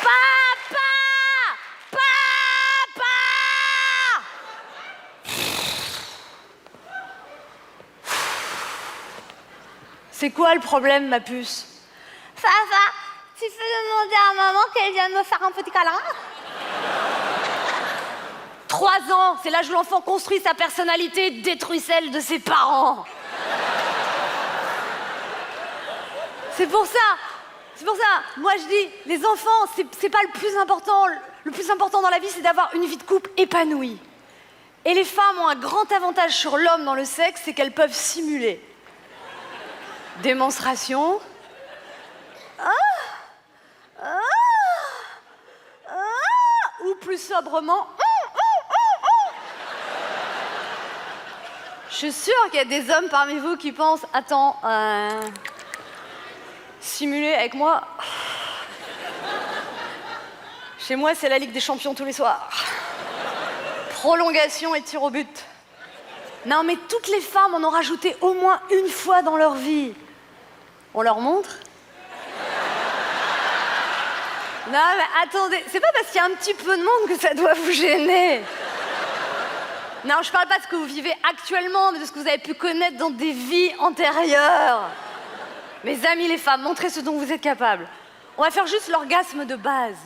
Papa! Papa! C'est quoi le problème, ma puce? Papa, tu peux demander à maman qu'elle vienne me faire un petit câlin? 3 ans, c'est l'âge où l'enfant construit sa personnalité, détruit celle de ses parents. C'est pour ça, moi je dis, les enfants, c'est pas le plus important. Le plus important dans la vie, c'est d'avoir une vie de couple épanouie. Et les femmes ont un grand avantage sur l'homme dans le sexe, c'est qu'elles peuvent simuler. Démonstration. Ou plus sobrement. Je suis sûre qu'il y a des hommes parmi vous qui pensent « Attends, simuler avec moi ?» Chez moi, c'est la Ligue des Champions tous les soirs. Prolongation et tir au but. Non, mais toutes les femmes en ont rajouté au moins une fois dans leur vie. On leur montre? Non, mais attendez, c'est pas parce qu'il y a un petit peu de monde que ça doit vous gêner. Non, je parle pas de ce que vous vivez actuellement, mais de ce que vous avez pu connaître dans des vies antérieures. Mes amis les femmes, montrez ce dont vous êtes capables. On va faire juste l'orgasme de base.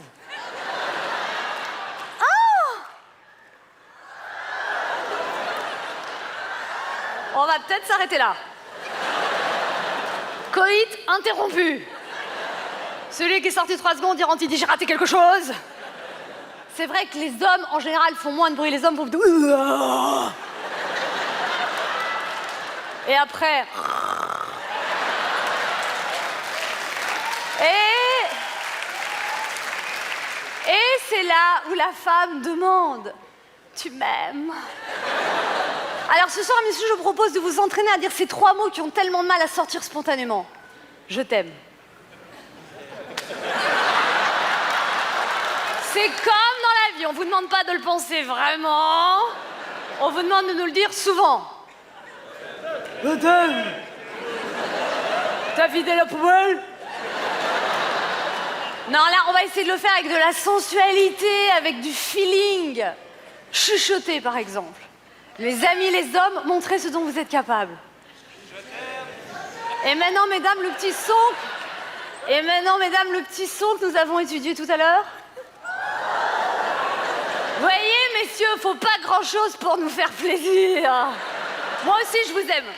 On va peut-être s'arrêter là. Coït interrompu. Celui qui est sorti 3 secondes, il dit j'ai raté quelque chose. C'est vrai que les hommes, en général, font moins de bruit. Les hommes font... Et après... Et c'est là où la femme demande « Tu m'aimes ?» Alors ce soir, messieurs, je vous propose de vous entraîner à dire ces 3 mots qui ont tellement de mal à sortir spontanément. Je t'aime. C'est comme dans la vie, on vous demande pas de le penser vraiment, on vous demande de nous le dire souvent. Je t'aime. T'as vidé la poubelle? Non, là, on va essayer de le faire avec de la sensualité, avec du feeling. Chuchoter, par exemple. Les amis, les hommes, montrez ce dont vous êtes capables. Et maintenant, mesdames, le petit son... Et maintenant, mesdames, le petit son que nous avons étudié tout à l'heure. Vous voyez, messieurs, faut pas grand-chose pour nous faire plaisir. Moi aussi, je vous aime.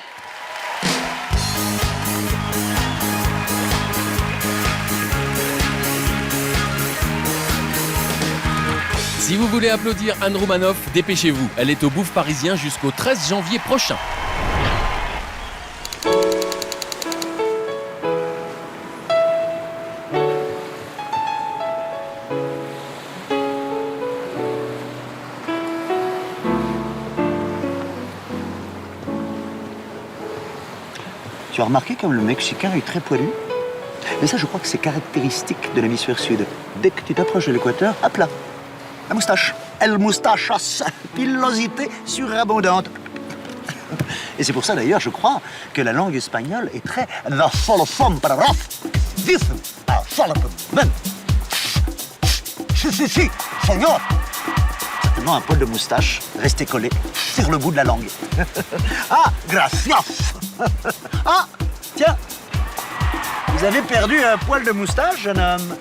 Si vous voulez applaudir Anne Roumanoff, dépêchez-vous. Elle est au Bouffe Parisien jusqu'au 13 janvier prochain. Tu as remarqué comme le Mexicain est très poilu? Mais ça, je crois que c'est caractéristique de l'hémisphère sud. Dès que tu t'approches de l'équateur, hop là, la moustache. El mustachas, pilosité surabondante. Et c'est pour ça, d'ailleurs, je crois, que la langue espagnole est très... Si, señor. Certainement un poil de moustache resté collé sur le bout de la langue. Ah, gracias. Ah, tiens, vous avez perdu un poil de moustache, jeune homme.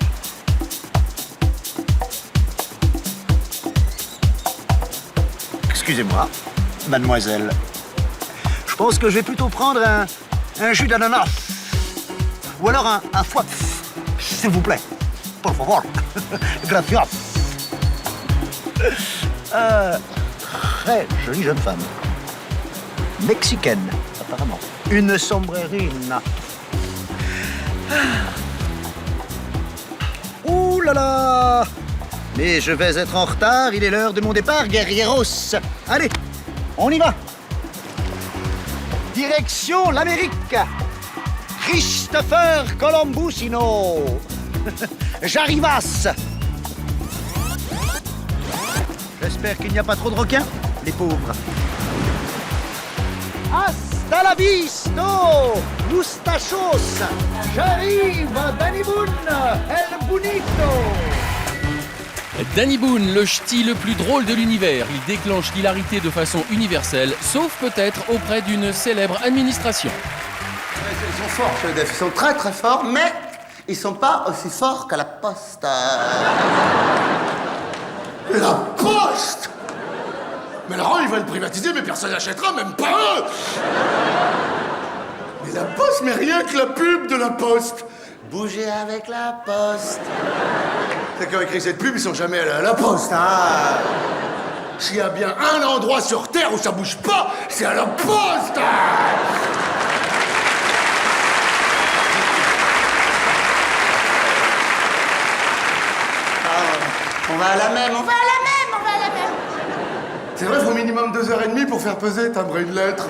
Excusez-moi, mademoiselle. Je pense que je vais plutôt prendre un jus d'ananas. Ou alors un foie, s'il vous plaît. Por favor. Gracias. Très jolie jeune femme. Mexicaine, apparemment. Une sombrerine. Ouh là là! Mais je vais être en retard, il est l'heure de mon départ, guerrieros. Allez, on y va. Direction l'Amérique. Christopher Columbusino. J'arrivasse. J'espère qu'il n'y a pas trop de requins, les pauvres. Hasta la visto, mustachos. J'arrive, Danny Boone, el bonito. Danny Boone, le ch'ti le plus drôle de l'univers. Il déclenche l'hilarité de façon universelle, sauf peut-être auprès d'une célèbre administration. Ils sont forts, chez les DEF. Ils sont très très forts, mais ils sont pas aussi forts qu'à la Poste. La Poste! Mais Laurent, ils veulent privatiser, mais personne n'achètera, même pas eux! Mais la Poste, mais rien que la pub de la Poste! Bougez avec la Poste! Ceux qui ont écrit cette pub, ils sont jamais allés à la Poste, hein! S'il y a bien un endroit sur Terre où ça bouge pas, c'est à la Poste! On va à la même, on va à la même, on va à la même. C'est vrai, il faut au minimum 2h30 pour faire peser, timbrer une lettre.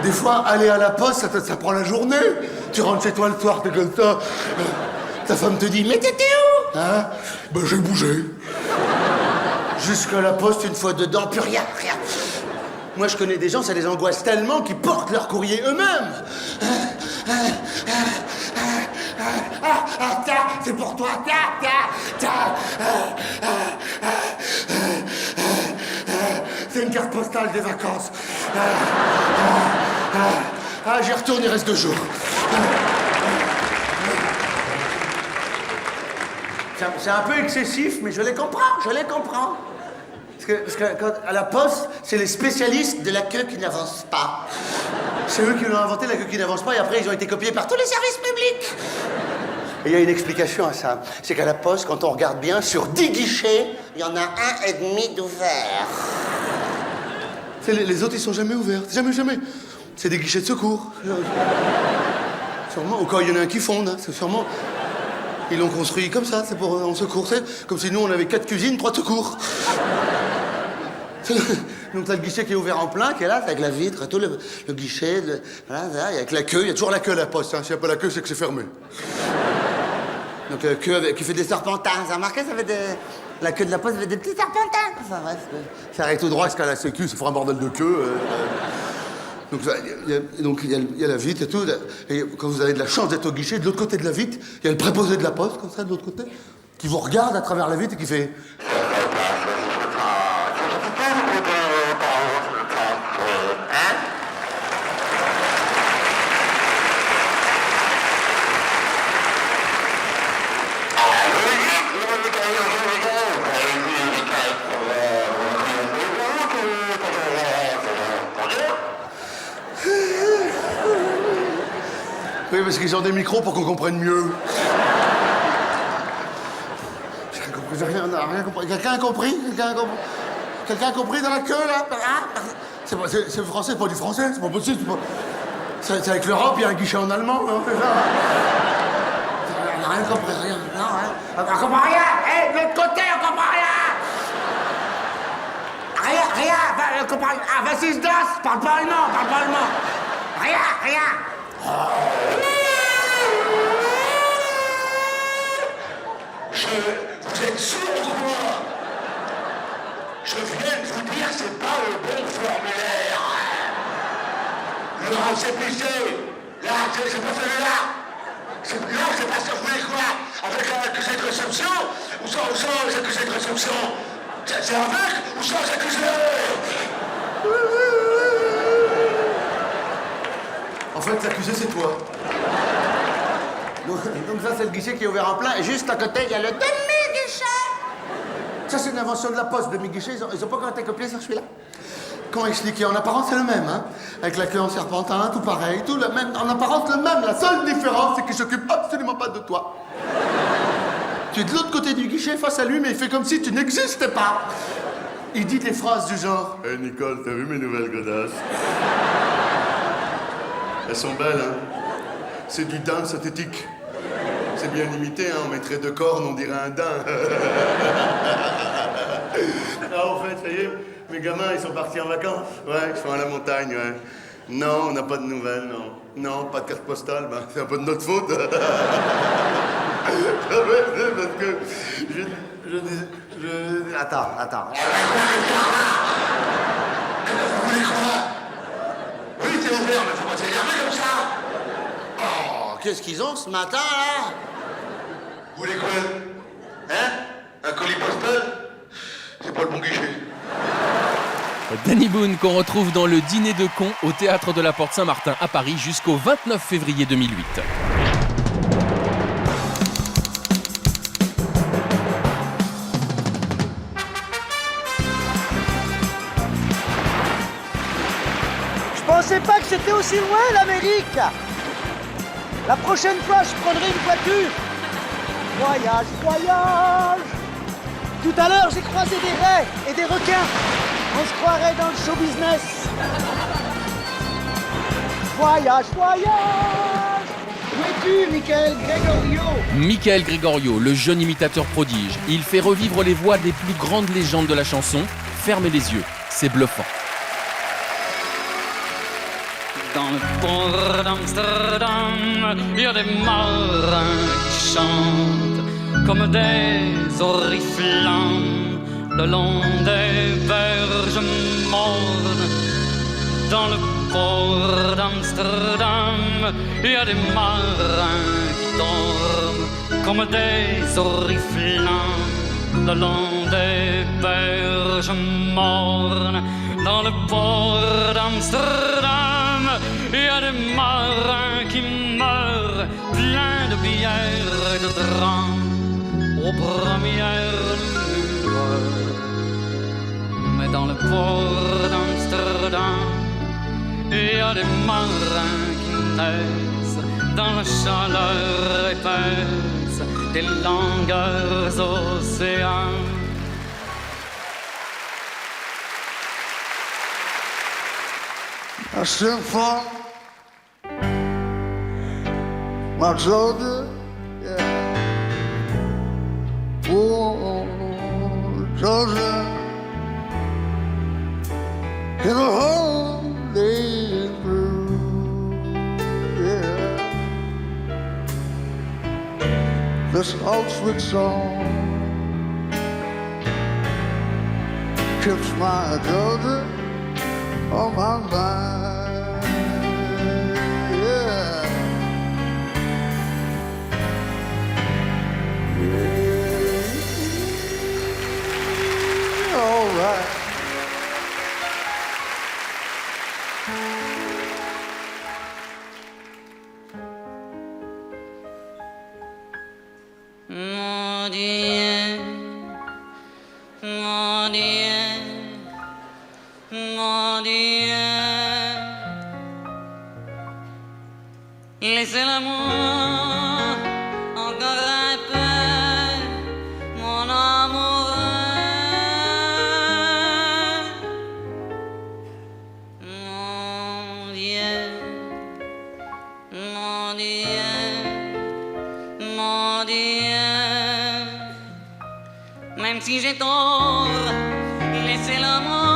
Des fois, aller à la poste, ça prend la journée. Tu rentres chez toi le soir, t'es comme ça. Ta femme te dit, mais t'étais où? Hein? Ben, j'ai bougé. Jusqu'à la poste, une fois dedans, plus rien. Moi, je connais des gens, ça les angoisse tellement qu'ils portent leur courrier eux-mêmes. Tiens, c'est pour toi, tiens. C'est une carte postale des vacances. J'y retourne, il reste 2 jours. C'est un peu excessif, mais je les comprends. Parce que quand, à la poste, c'est les spécialistes de la queue qui n'avance pas. C'est eux qui l'ont inventé, la queue qui n'avance pas, et après, ils ont été copiés par tous les services publics. Et il y a une explication à ça. C'est qu'à la poste, quand on regarde bien, sur 10 guichets, il y en a 1,5 d'ouverts. Les autres, ils sont jamais ouverts. Jamais. C'est des guichets de secours. Sûrement, ou quand il y en a un qui fonde, hein, c'est sûrement... Ils l'ont construit comme ça, c'est pour en secours, c'est comme si nous, on avait 4 cuisines, 3 secours. Donc t'as le guichet qui est ouvert en plein, qui est là, avec la vitre, tout le guichet, voilà, il y a que la queue, il y a toujours la queue à la poste, hein. S'il n'y a pas la queue, c'est que c'est fermé. Donc la queue qui fait des serpentins, ça a remarqué, ça fait des... La queue de la poste fait des petits serpentins. Enfin bref, ça arrive tout droit jusqu'à la sécu, ça fera un bordel de queue. Donc il y a la vitre et tout. Et quand vous avez de la chance d'être au guichet, de l'autre côté de la vitre, il y a le préposé de la poste, comme ça, de l'autre côté, qui vous regarde à travers la vitre et qui fait... Oui, parce qu'ils ont des micros pour qu'on comprenne mieux. J'ai rien compris. Quelqu'un a compris? Quelqu'un a compris dans la queue, là? C'est français, c'est pas du français, c'est pas possible. C'est avec l'Europe, il y a un guichet en allemand, non? C'est ça? On n'a rien compris, rien. Non, rien. On comprend rien! Hé, de l'autre côté, on comprend rien! Rien, on comprend rien. Ah, vas-y, se das, parle pas allemand. Rien! Vous êtes sourds ou quoi? Je viens de vous dire, c'est pas le bon formulaire. Le récépissé, là, c'est pas celui-là. Là, c'est pas ça, vous voulez quoi? Avec l'accusé de réception ou sans l'accusé de réception? C'est avec ou sans accusé? En fait, l'accusé, c'est toi. Donc ça, c'est le guichet qui est ouvert en plein. Et juste à côté, il y a le demi-guichet. Ça, c'est une invention de la poste, demi-guichet. Ils ont pas encore été copiés sur celui-là. Comment expliquer? En apparence, c'est le même, hein. Avec la queue en serpentin, tout pareil, tout le même. En apparence, le même. La seule différence, c'est qu'il s'occupe absolument pas de toi. Tu es de l'autre côté du guichet face à lui, mais il fait comme si tu n'existais pas. Il dit des phrases du genre... Hey Nicole, t'as vu mes nouvelles godasses? Elles sont belles, hein. C'est du daim synthétique. C'est bien limité, hein. On mettrait 2 cornes, on dirait un daim. Ah, en fait, ça y est, mes gamins, ils sont partis en vacances. Ouais, ils sont à la montagne, ouais. Non, on n'a pas de nouvelles, non. Non, pas de carte postale, ben, c'est un peu de notre faute. Parce que Attends. Vous voulez quoi? Oui, t'es ouvert, mais faut pas t'énerver comme ça. Oh, qu'est-ce qu'ils ont ce matin, là? Vous voulez quoi? Hein? Un colis postal? C'est pas le bon guichet. Danny Boone qu'on retrouve dans le Dîner de cons au Théâtre de la Porte Saint-Martin à Paris jusqu'au 29 février 2008. Je pensais pas que c'était aussi loin, l'Amérique. La prochaine fois, je prendrai une voiture. Voyage. Tout à l'heure, j'ai croisé des raies et des requins. On se croirait dans le show business. Voyage. Où es-tu, Michael Gregorio? Michael Gregorio, le jeune imitateur prodige. Il fait revivre les voix des plus grandes légendes de la chanson. Fermez les yeux, c'est bluffant. Dans le port d'Amsterdam, il y a des marins qui chantent comme des oriflammes le long des berges mornes. Dans le port d'Amsterdam, il y a des marins qui dorment comme des oriflammes. Le long des berges mornes, dans le port d'Amsterdam, il y a des marins qui meurent, pleins de bière et de drames, aux premières lueurs. Mais dans le port d'Amsterdam, il y a des marins qui naissent dans la chaleur épaisse des longueurs océans. I sing for my Georgia, yeah. Oh, Georgia, in a whole day blue, yeah. This old sweet song keeps my Georgia on my mind, yeah. Yeah. All right. Mon Dieu, mon Dieu, mon Dieu, laissez-le-moi encore un peu, mon amoureux. Mon Dieu, mon Dieu, mon Dieu, même si j'ai tort, laissez-le-moi.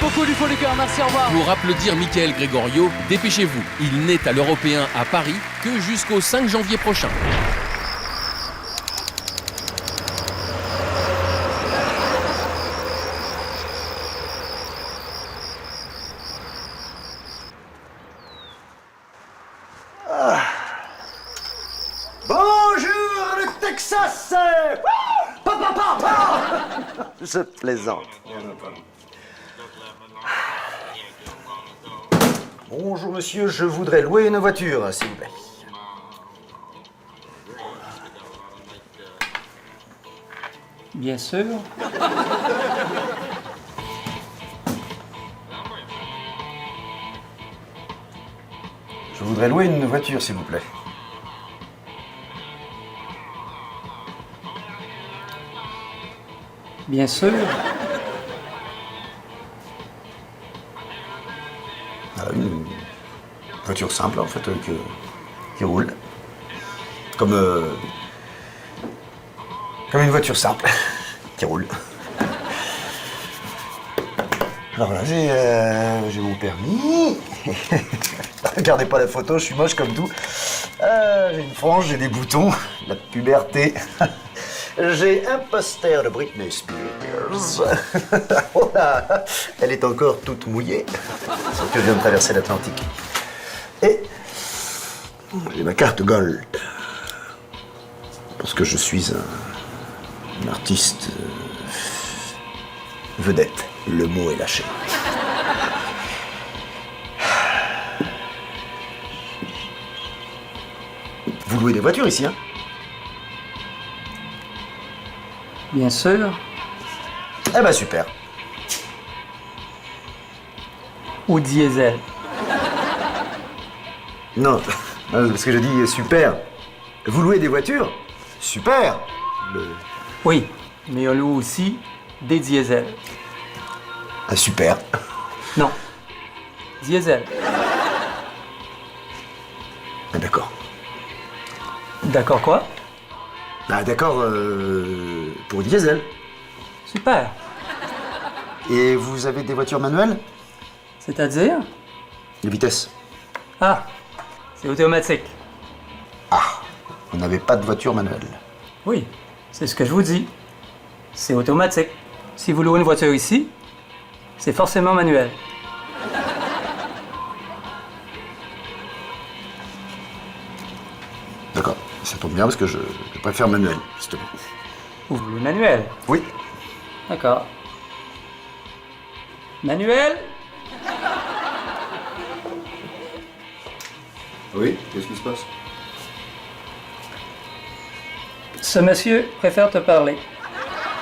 beaucoup, du fond du cœur. Merci, au revoir. Pour applaudir Michael Gregorio, dépêchez-vous. Il n'est à l'Européen à Paris que jusqu'au 5 janvier prochain. Bonjour le Texas. Je plaisante. Bonjour monsieur, je voudrais louer une voiture, s'il vous plaît. Bien sûr. Je voudrais louer une voiture, s'il vous plaît. Bien sûr. Une voiture simple, en fait, qui roule. Comme une voiture simple, qui roule. Alors là, j'ai mon permis. Regardez pas la photo, je suis moche comme tout. J'ai une frange, j'ai des boutons, la puberté. J'ai un poster de Britney Spears. Oh là, elle est encore toute mouillée. Sauf que je viens de traverser l'Atlantique. Et j'ai ma carte Gold. Parce que je suis un artiste vedette. Le mot est lâché. Vous louez des voitures ici, hein? Bien sûr. Eh ben super. Ou diesel. Non, parce que je dis super. Vous louez des voitures? Super. Oui, mais on loue aussi des diesels. Ah super. Non. Diesel. Ah, d'accord. D'accord quoi? Ah d'accord, pour diesel. Super. Et vous avez des voitures manuelles? C'est-à-dire? De vitesse. Ah, c'est automatique. Ah, vous n'avez pas de voiture manuelle. Oui, c'est ce que je vous dis. C'est automatique. Si vous louez une voiture ici, c'est forcément manuel. D'accord, ça tombe bien parce que je préfère manuel, justement. Vous voulez manuel? Oui. D'accord. Manuel? Oui, qu'est-ce qui se passe? Ce monsieur préfère te parler.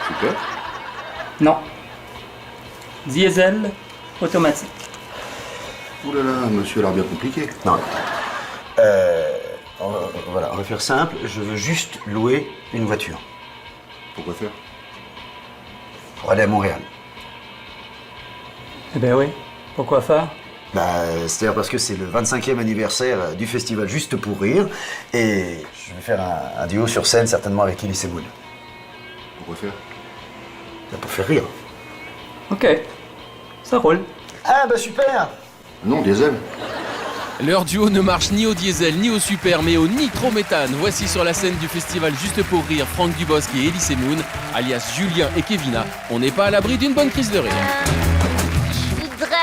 Super. Non. Diesel automatique. Ouh là là, monsieur a l'air bien compliqué. Non. Voilà, on va faire simple. Je veux juste louer une voiture. Pourquoi faire? Pour aller à Montréal. Eh ben oui. Pourquoi faire? C'est-à-dire parce que c'est le 25e anniversaire du festival Juste pour rire. Et je vais faire un duo sur scène, certainement avec Elie Semoun. Pourquoi faire? Pour faire rire. Ok. Ça roule. Ah bah super. Non, diesel. Leur duo ne marche ni au diesel, ni au super, mais au nitrométhane. Voici sur la scène du festival Juste pour rire Franck Dubosc et Elie Semoun, alias Julien et Kevina. On n'est pas à l'abri d'une bonne crise de rire. Je voudrais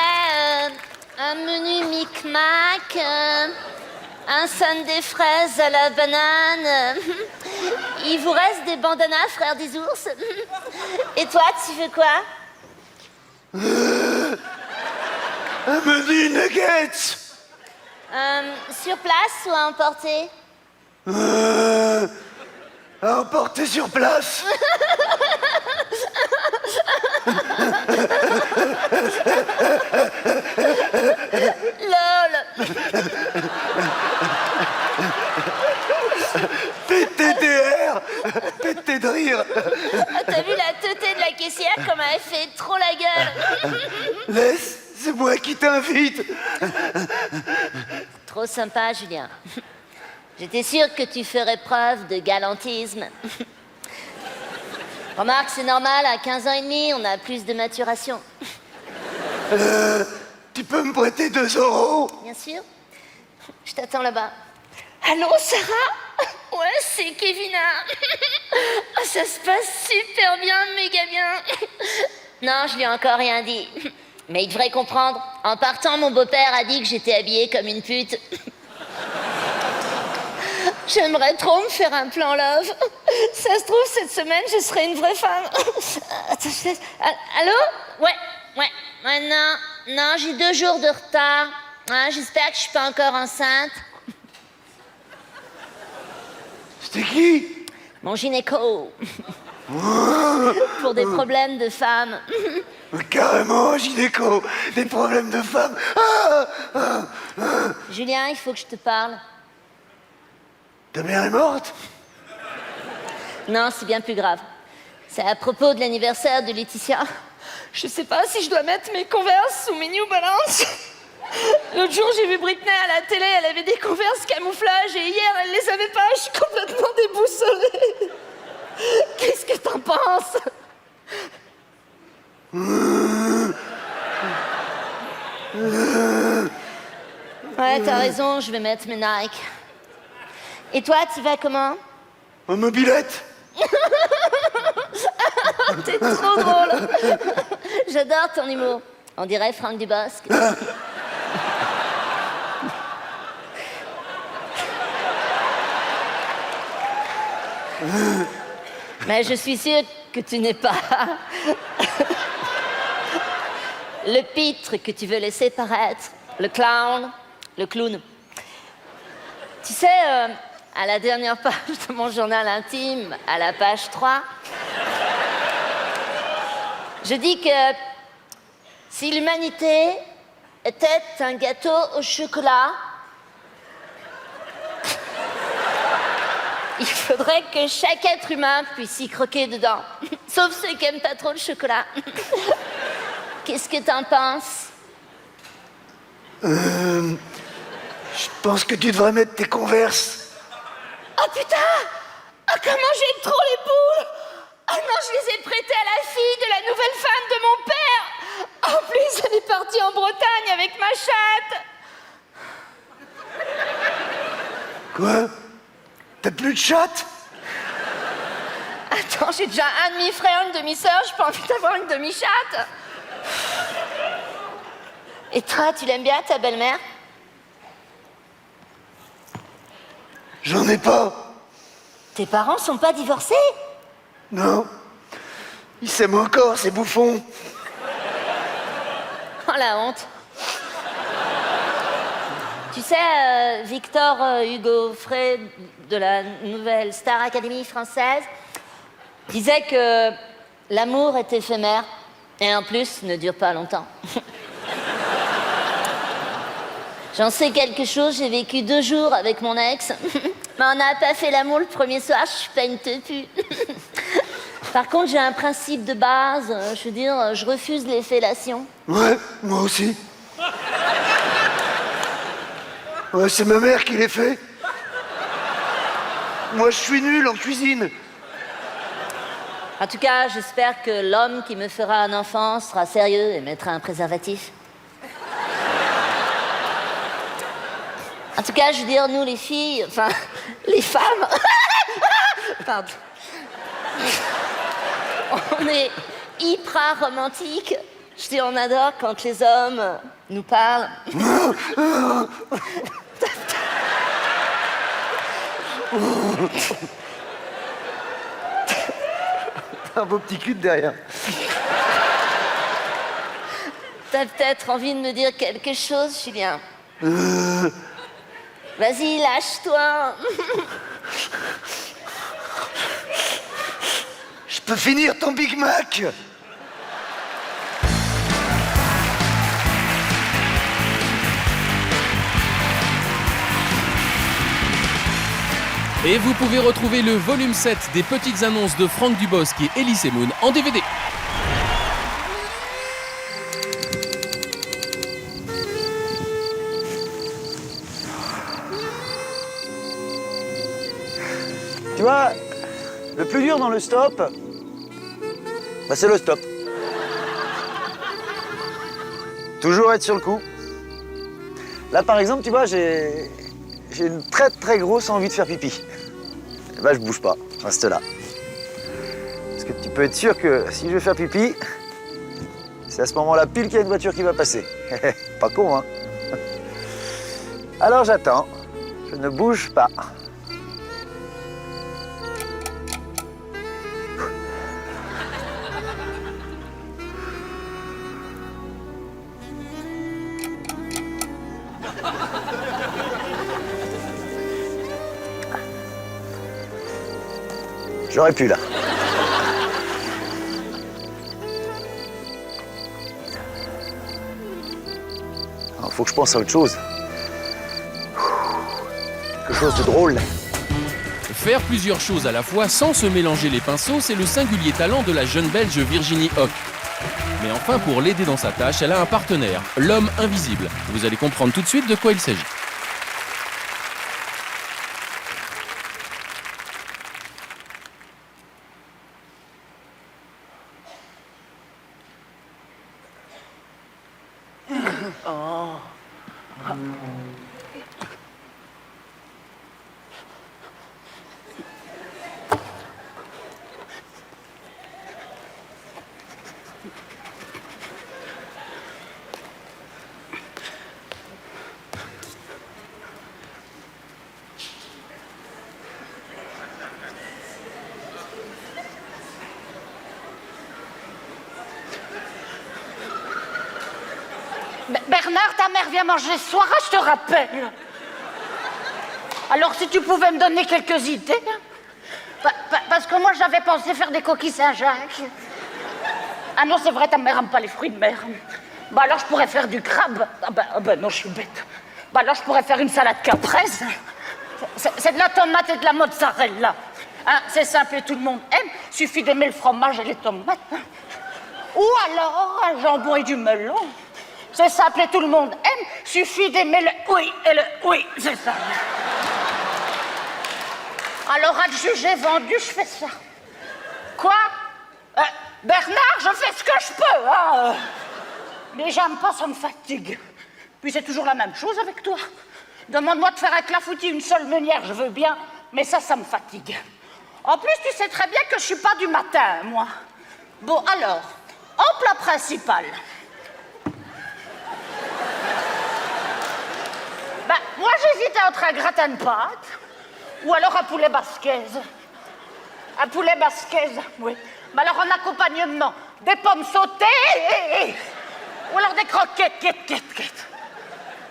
un menu micmac, un sundae fraises à la banane. Il vous reste des bandanas, frère des ours? Et toi, tu veux quoi? Un menu nuggets. Sur place ou à emporter? À emporter sur place. LOL. PTDR. Pété de rire. Ah, t'as vu la teutée de la caissière comme elle fait trop la gueule? Laisse, c'est moi qui t'invite. Trop sympa, Julien. J'étais sûre que tu ferais preuve de galantisme. Remarque, c'est normal, à 15 ans et demi, on a plus de maturation. Tu peux me prêter 2 €? Bien sûr. Je t'attends là-bas. Allô, Sarah? Ouais, c'est Kevina. Ah, ça se passe super bien, méga bien. Non, je lui ai encore rien dit. Mais il devrait comprendre. En partant, mon beau-père a dit que j'étais habillée comme une pute. J'aimerais trop me faire un plan love. Ça se trouve, cette semaine, je serai une vraie femme. Attends, je laisse... Allô? Ouais, non, j'ai 2 jours de retard. Hein, j'espère que je suis pas encore enceinte. C'était qui? Mon gynéco. Pour des problèmes de femmes. Carrément, gynéco. Des problèmes de femmes. Julien, il faut que je te parle. Ta mère est morte? Non, c'est bien plus grave. C'est à propos de l'anniversaire de Laetitia. Je sais pas si je dois mettre mes Converse ou mes New Balance. L'autre jour, j'ai vu Britney à la télé, elle avait des Converse camouflage et hier, elle les avait pas. Je suis complètement déboussolée. Qu'est-ce que t'en penses? Ouais, t'as raison, je vais mettre mes Nike. Et toi, tu vas comment? En mobilette. T'es trop drôle. J'adore ton humour. On dirait Franck Dubosc. Mais je suis sûre que tu n'es pas le pitre que tu veux laisser paraître, le clown, le clown. Tu sais, à la dernière page de mon journal intime, à la page 3, je dis que si l'humanité était un gâteau au chocolat, il faudrait que chaque être humain puisse y croquer dedans. Sauf ceux qui aiment pas trop le chocolat. Qu'est-ce que t'en penses? Je pense que tu devrais mettre tes Converse. Oh putain! Ah, comment j'aime trop les poules! Ah non, je les ai prêtées à la fille de la nouvelle femme de mon père! En plus, elle est partie en Bretagne avec ma chatte! Quoi? T'as plus de chatte? Attends, j'ai déjà un demi-frère, une demi-sœur, j'ai pas envie d'avoir une demi-chatte! Et toi, tu l'aimes bien, ta belle-mère? J'en ai pas. Tes parents sont pas divorcés? Non. Ils s'aiment encore, ces bouffons. Oh, la honte. Tu sais, Victor Hugo Frey, de la nouvelle Star Academy française, disait que l'amour est éphémère et en plus ne dure pas longtemps. J'en sais quelque chose, j'ai vécu 2 jours avec mon ex, mais on n'a pas fait l'amour le premier soir, je suis pas une teupue. Par contre, j'ai un principe de base, je veux dire, je refuse les fellations. Ouais, moi aussi. Ouais, c'est ma mère qui les fait. Moi, je suis nul en cuisine. En tout cas, j'espère que l'homme qui me fera un enfant sera sérieux et mettra un préservatif. En tout cas, je veux dire, nous les filles, enfin, les femmes... Pardon. On est hyper romantiques. Je dis, on adore quand les hommes nous parlent. Un beau petit cul de derrière. T'as peut-être envie de me dire quelque chose, Julien. Vas-y, lâche-toi. Je peux finir ton Big Mac? Et vous pouvez retrouver le volume 7 des petites annonces de Franck Dubosc et Elie Semoun en DVD. Tu vois, le plus dur dans le stop, bah c'est le stop. Toujours être sur le coup. Là, par exemple, tu vois, j'ai une très très grosse envie de faire pipi. Et ben, je bouge pas, je reste là. Parce que tu peux être sûr que si je vais faire pipi, c'est à ce moment-là pile qu'il y a une voiture qui va passer. Pas con, hein? Alors j'attends, je ne bouge pas. J'aurais pu, là. Il faut que je pense à autre chose. Quelque chose de drôle. Faire plusieurs choses à la fois sans se mélanger les pinceaux, c'est le singulier talent de la jeune Belge Virginie Hoc. Mais enfin, pour l'aider dans sa tâche, elle a un partenaire, l'homme invisible. Vous allez comprendre tout de suite de quoi il s'agit. Bernard, ta mère vient manger ce soir, je te rappelle. Alors si tu pouvais me donner quelques idées. Parce que moi j'avais pensé faire des coquilles Saint-Jacques. Ah non, c'est vrai, ta mère n'aime pas les fruits de mer. Bah alors je pourrais faire du crabe. Ah ben non, je suis bête. Bah alors je pourrais faire une salade caprese. C'est de la tomate et de la mozzarella. Hein, c'est simple et tout le monde aime. Suffit d'aimer le fromage et les tomates. Ou alors un jambon et du melon. C'est simple et tout le monde aime. Suffit d'aimer le oui et le oui, c'est ça. Alors, adjugé, vendu, je fais ça. Quoi? Bernard, je fais ce que je peux, hein. Mais j'aime pas, ça me fatigue. Puis c'est toujours la même chose avec toi. Demande-moi de faire un clafoutis, une seule meunière, je veux bien, mais ça me fatigue. En plus, tu sais très bien que je suis pas du matin, moi. Bon, alors, en plat principal. Moi, j'hésitais entre un gratin de pâtes ou alors un poulet basquez. Un poulet basquez, oui. Mais alors, en accompagnement, des pommes sautées ou alors des croquettes,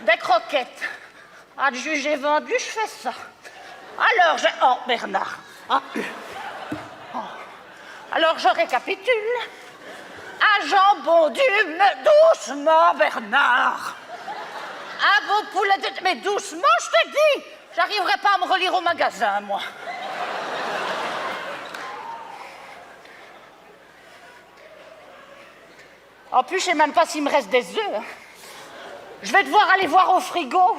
Des croquettes. Adjugé, vendu, je fais ça. Alors, oh, Bernard. Ah. Oh. Alors, je récapitule. Un jambon doucement, Bernard. Un beau poulet de... Mais doucement, je te dis. J'arriverai pas à me relire au magasin, moi. En plus, je sais même pas s'il me reste des œufs. Je vais devoir aller voir au frigo.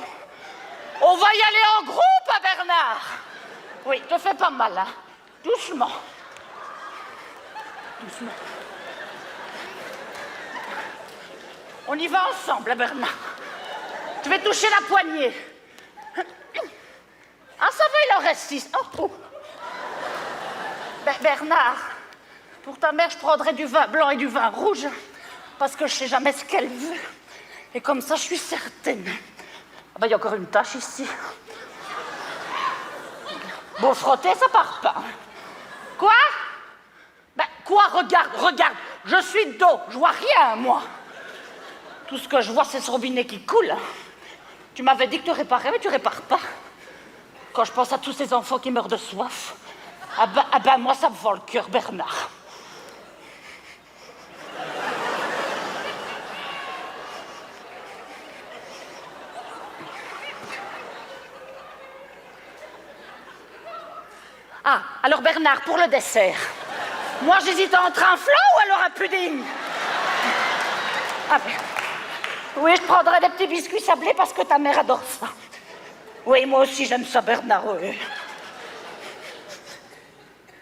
On va y aller en groupe, hein, Bernard? Oui, te fais pas mal, hein. Doucement. Doucement. On y va ensemble, hein, Bernard. Je vais toucher la poignée. Ah, ça va, il en reste 6. Oh. Bernard, pour ta mère, je prendrai du vin blanc et du vin rouge, parce que je sais jamais ce qu'elle veut. Et comme ça, je suis certaine. Ah ben, il y a encore une tache ici. Bon, frotter, ça part pas. Quoi? Quoi? Regarde. Je suis de dos, je vois rien, moi. Tout ce que je vois, c'est ce robinet qui coule. Tu m'avais dit que tu réparais, mais tu répares pas. Quand je pense à tous ces enfants qui meurent de soif, ah ben moi, ça me vend le cœur, Bernard. Ah, alors Bernard, pour le dessert. Moi, j'hésite entre un flan ou alors un pudding. Ah ben... Oui, je prendrai des petits biscuits sablés parce que ta mère adore ça. Oui, moi aussi, j'aime ça, Bernard. Oui.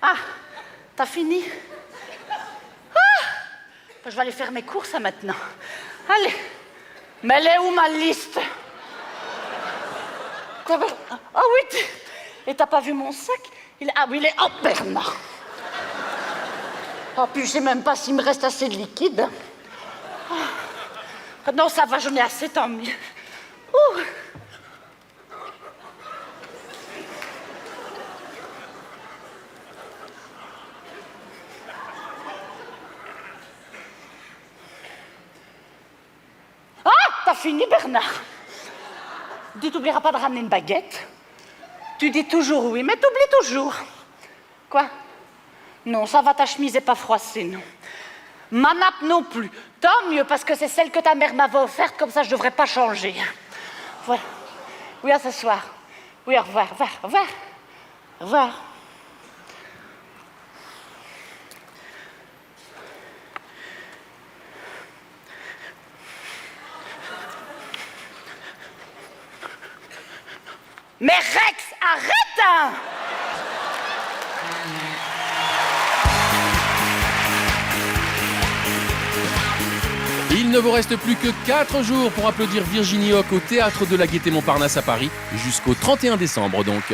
Ah, t'as fini? Ah, je vais aller faire mes courses, hein, maintenant. Allez. Mais elle est où ma liste? Quoi, ah oui, et t'as pas vu mon sac? Ah oui, il est... Oh, Bernard. Oh, puis je sais même pas s'il me reste assez de liquide. Oh. Non, ça va, j'en ai assez, tant mieux. Ouh. Ah, t'as fini, Bernard. Tu t'oublieras pas de ramener une baguette. Tu dis toujours oui, mais t'oublies toujours. Quoi? Non, ça va, ta chemise est pas froissée, non. Ma nappe non plus. Tant mieux, parce que c'est celle que ta mère m'avait offerte, comme ça je devrais pas changer. Voilà. Oui, à ce soir. Oui, au revoir, au revoir, au revoir. Au revoir. Mais Rex, arrête hein! Il ne vous reste plus que 4 jours pour applaudir Virginie Hocq au Théâtre de la Gaîté Montparnasse à Paris, jusqu'au 31 décembre donc.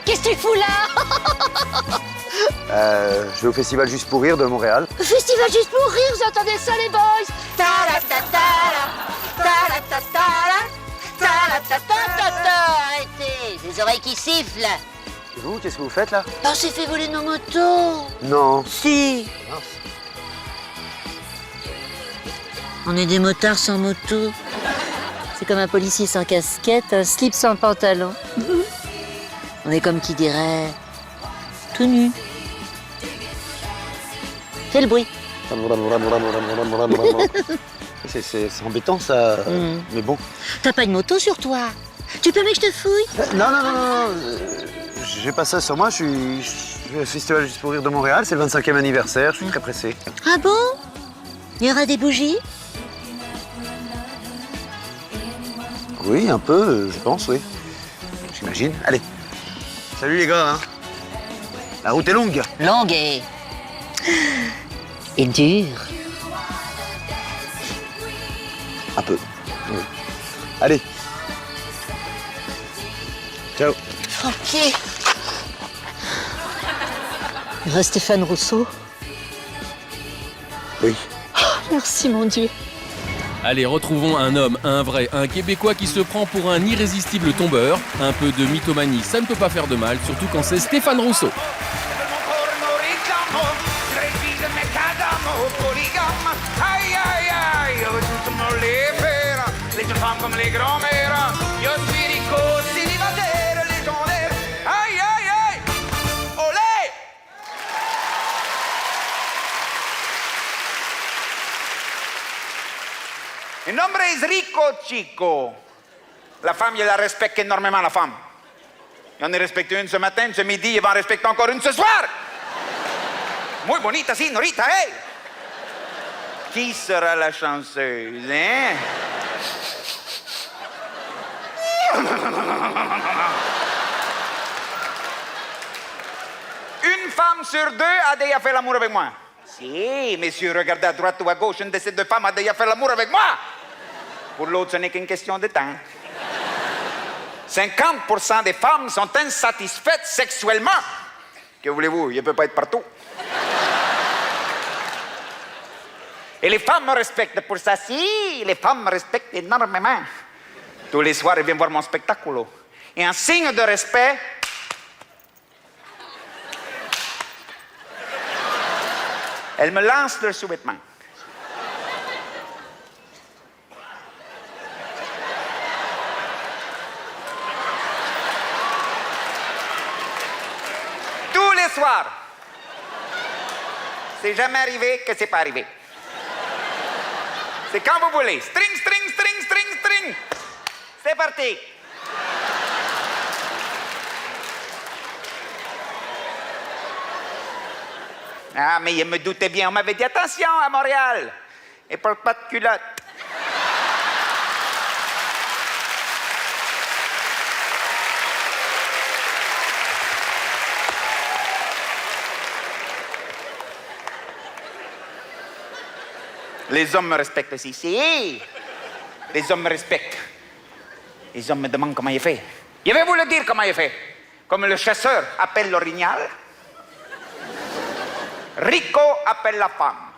Qu'est-ce que tu fous là? Je vais au festival Juste pour rire de Montréal. Festival Juste pour rire, vous entendez ça les boys? Arrêtez, les oreilles qui sifflent. Et vous, qu'est-ce que vous faites là? On s'est fait voler nos motos. Non. Si. On est des motards sans moto. C'est comme un policier sans casquette, un slip sans pantalon. On est comme qui dirait tout nu. Fais le bruit. C'est embêtant ça, mais bon. T'as pas une moto sur toi? Tu permets que je te fouille? Non. J'ai pas ça sur moi, je suis au Festival Juste pour rire de Montréal, c'est le 25e anniversaire, je suis très pressé. Ah bon? Il y aura des bougies? Oui, un peu, je pense, oui. J'imagine. Allez. Salut les gars, hein. La route est longue. Longue et dure. Un peu. Oui. Allez. Ciao. Ok. Il reste Stéphane Rousseau. Oui. Merci mon Dieu. Allez, retrouvons un homme, un vrai, un Québécois qui se prend pour un irrésistible tombeur. Un peu de mythomanie, ça ne peut pas faire de mal, surtout quand c'est Stéphane Rousseau. Mi nombre es Rico Chico. La femme, je la respecte énormément, la femme. J'en ai respecté une ce matin, ce midi, il va en respecter encore une ce soir. Muy bonita, señorita, hey! Qui sera la chanceuse, hein? Une femme sur deux a déjà fait l'amour avec moi. Si, messieurs, regardez à droite ou à gauche, une de ces deux femmes a déjà fait l'amour avec moi. Pour l'autre, ce n'est qu'une question de temps. 50% des femmes sont insatisfaites sexuellement. Que voulez-vous, il ne peut pas être partout. Et les femmes me respectent pour ça. Si, les femmes me respectent énormément. Tous les soirs, elles viennent voir mon spectacle. Et en signe de respect, elles me lancent leurs sous-vêtements. Tous les soirs. C'est jamais arrivé que c'est pas arrivé. C'est quand vous voulez. String, string, string, string, string. C'est parti. Ah, mais je me doutais bien. On m'avait dit attention à Montréal. Et porte pas de culotte. Les hommes me respectent aussi. Si, les hommes me respectent. Les hommes me demandent comment il fait. Je vais vous le dire comment il fait. Comme le chasseur appelle l'orignal, Rico appelle la femme.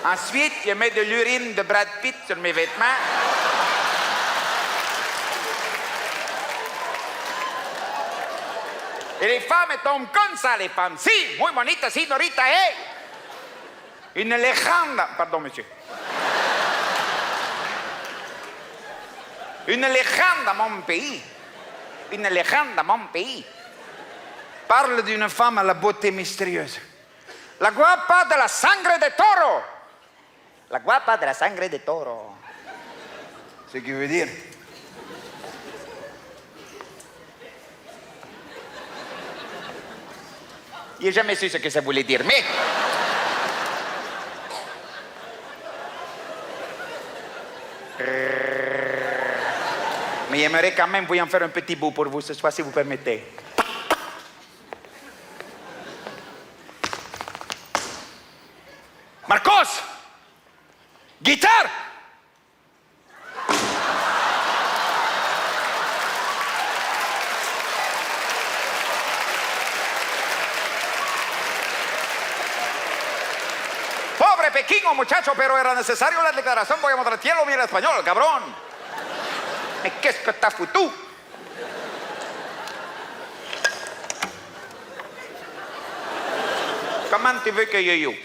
Ensuite, je mets de l'urine de Brad Pitt sur mes vêtements. Et les femmes tombent comme ça, les femmes. Si, muy bonita, señorita, hey. Une légende. Pardon, monsieur. Une légende à mon pays. Une légende à mon pays. Parle d'une femme à la beauté mystérieuse. La guapa de la sangre de taureau. La guapa de la sangre de taureau. Ce qui veut dire... Je n'ai jamais su ce que ça voulait dire, mais... Mais j'aimerais quand même vous en faire un petit bout pour vous ce soir, si vous permettez. Marcos! Guitare! Pobre pequeño muchacho, pero era necesario la declaración. Voy a mostrarlo bien en español, cabrón. Mais qu'est-ce que t'as foutu? Comment tu veux que je joue?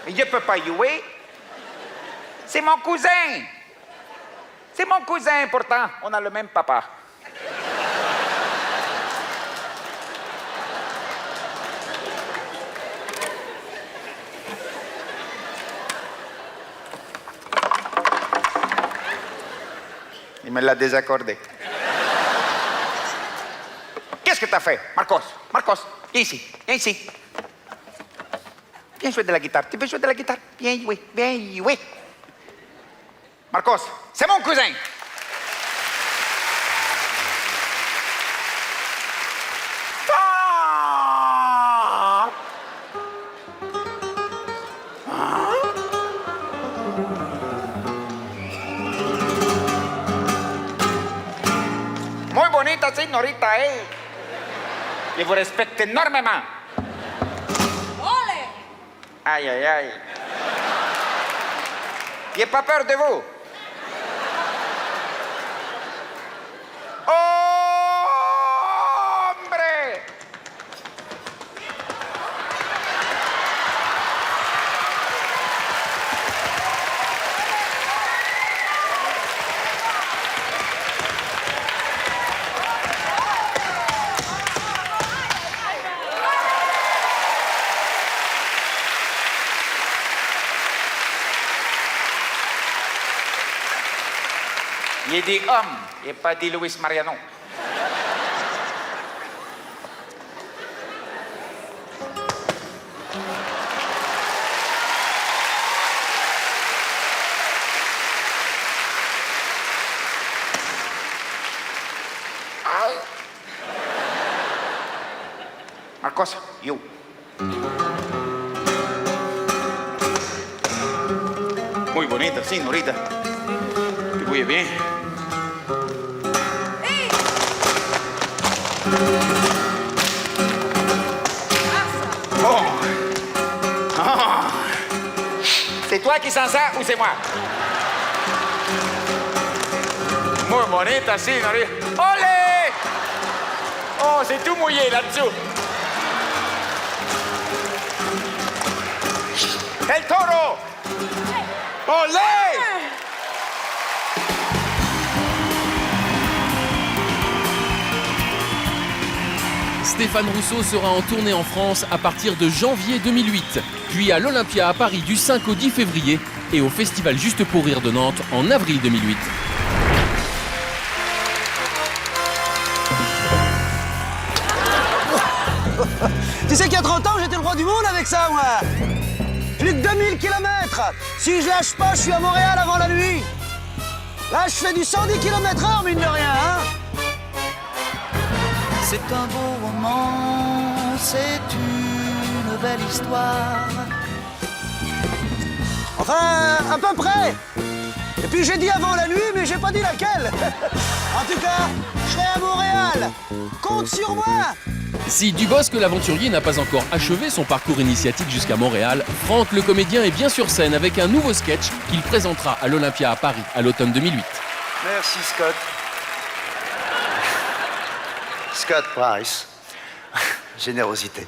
Je ne peux pas jouer. C'est mon cousin. C'est mon cousin, pourtant, on a le même papa. Il me l'a désaccordé. Qu'est-ce que tu as fait, Marcos? Marcos, viens ici, viens ici. Viens jouer de la guitare. Tu veux jouer de la guitare? Viens jouer, viens jouer. Marcos, c'est mon cousin. Muy bonita, señorita, eh. Je vous respecte énormément. Aïe, aïe, aïe. J'ai pas peur de vous. Hombre! J'ai dit homme, et pas dit Luis Mariano. Marcos, you. Muy bonita, señorita. Te voy bien. Oh. Ah. C'est toi qui sens ça ou c'est moi? Muy bonita, señorita. Olé! Oh, c'est tout mouillé là-dessous. El toro! Olé! Stéphane Rousseau sera en tournée en France à partir de janvier 2008, puis à l'Olympia à Paris du 5 au 10 février et au Festival Juste pour Rire de Nantes en avril 2008. Tu sais qu'il y a 30 ans, j'étais le roi du monde avec ça, moi. Plus de 2000 km. Si je lâche pas, je suis à Montréal avant la nuit. Là, je fais du 110 km/h, mine de rien, hein. C'est un beau roman, c'est une belle histoire. Enfin, à peu près. Et puis j'ai dit avant la nuit, mais j'ai pas dit laquelle. En tout cas, je serai à Montréal. Compte sur moi. Si Dubosc l'aventurier n'a pas encore achevé son parcours initiatique jusqu'à Montréal, Franck le comédien est bien sur scène avec un nouveau sketch qu'il présentera à l'Olympia à Paris à l'automne 2008. Merci, Scott. Scott Price. Générosité.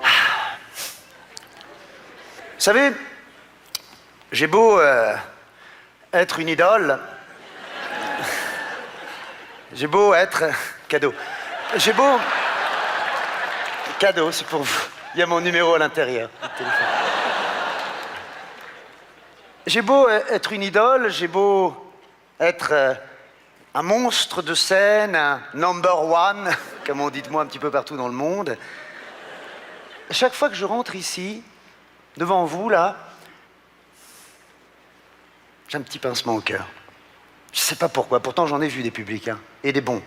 Vous savez, j'ai beau être une idole. J'ai beau être... Cadeau. J'ai beau... Cadeau, c'est pour vous. Il y a mon numéro à l'intérieur. J'ai beau être une idole, j'ai beau être un monstre de scène, un number one, comme on dit de moi un petit peu partout dans le monde. Chaque fois que je rentre ici, devant vous, là, j'ai un petit pincement au cœur. Je sais pas pourquoi, pourtant j'en ai vu des publics, hein, et des bons.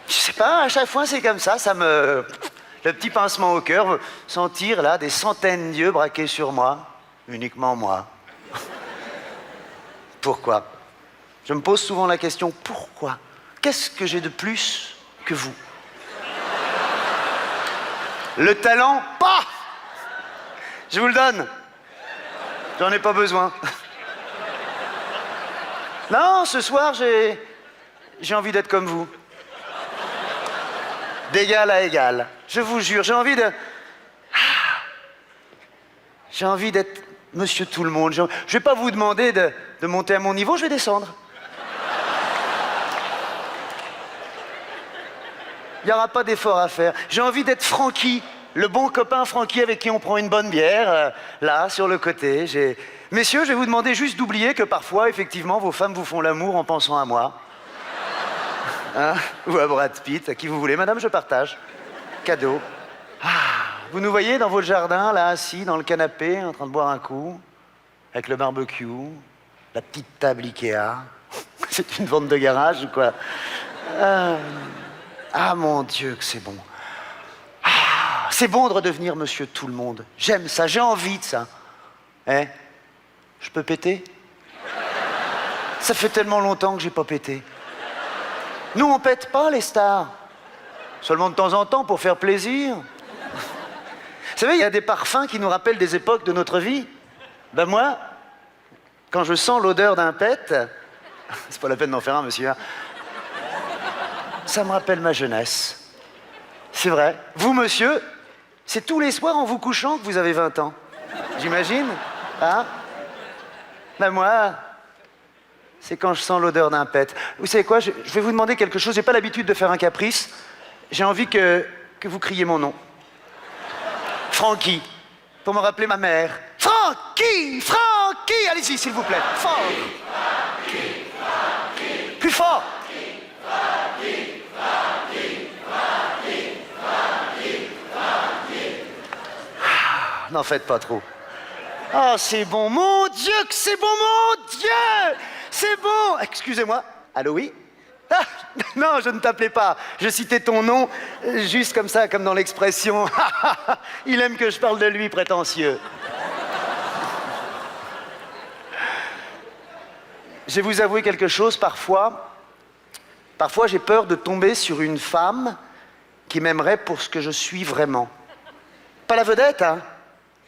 Je sais pas, à chaque fois c'est comme ça me... Le petit pincement au cœur, sentir là des centaines d'yeux braqués sur moi, uniquement moi. Pourquoi? Je me pose souvent la question, pourquoi? Qu'est-ce que j'ai de plus que vous? Le talent, pas! Je vous le donne. J'en ai pas besoin. Non, ce soir, j'ai envie d'être comme vous. D'égal à égal. Je vous jure, j'ai envie de... J'ai envie d'être monsieur tout le monde. Je vais pas vous demander de monter à mon niveau, je vais descendre. Il n'y aura pas d'effort à faire. J'ai envie d'être Francky, le bon copain Francky avec qui on prend une bonne bière, là, sur le côté. Messieurs, je vais vous demander juste d'oublier que parfois, effectivement, vos femmes vous font l'amour en pensant à moi. Hein? Ou à Brad Pitt, à qui vous voulez. Madame, je partage. Cadeau. Ah, vous nous voyez dans votre jardin, là, assis dans le canapé, en train de boire un coup, avec le barbecue, la petite table Ikea. C'est une vente de garage ou quoi? Ah, mon Dieu, que c'est bon. Ah, c'est bon de redevenir monsieur tout le monde. J'aime ça, j'ai envie de ça. Hein? Je peux péter? Ça fait tellement longtemps que j'ai pas pété. Nous, on pète pas, les stars. Seulement de temps en temps, pour faire plaisir. Vous savez, il y a des parfums qui nous rappellent des époques de notre vie. Ben moi, quand je sens l'odeur d'un pet... C'est pas la peine d'en faire un, monsieur. Ça me rappelle ma jeunesse. C'est vrai. Vous, monsieur, c'est tous les soirs en vous couchant que vous avez 20 ans. J'imagine? Hein? Ben moi... C'est quand je sens l'odeur d'un pet. Vous savez quoi, je vais vous demander quelque chose. J'ai pas l'habitude de faire un caprice. J'ai envie que vous criez mon nom. Francky. Pour me rappeler ma mère. Francky! Francky! Funky! Allez-y, s'il vous plaît. Fort. Plus fort. N'en faites pas trop. Ah, c'est bon, mon Dieu, que c'est bon, mon Dieu! C'est bon! Excusez-moi. Allô, oui? Ah, non, je ne t'appelais pas. Je citais ton nom, juste comme ça, comme dans l'expression. Il aime que je parle de lui, prétentieux. Je vais vous avouer quelque chose, parfois j'ai peur de tomber sur une femme qui m'aimerait pour ce que je suis vraiment. Pas la vedette, hein?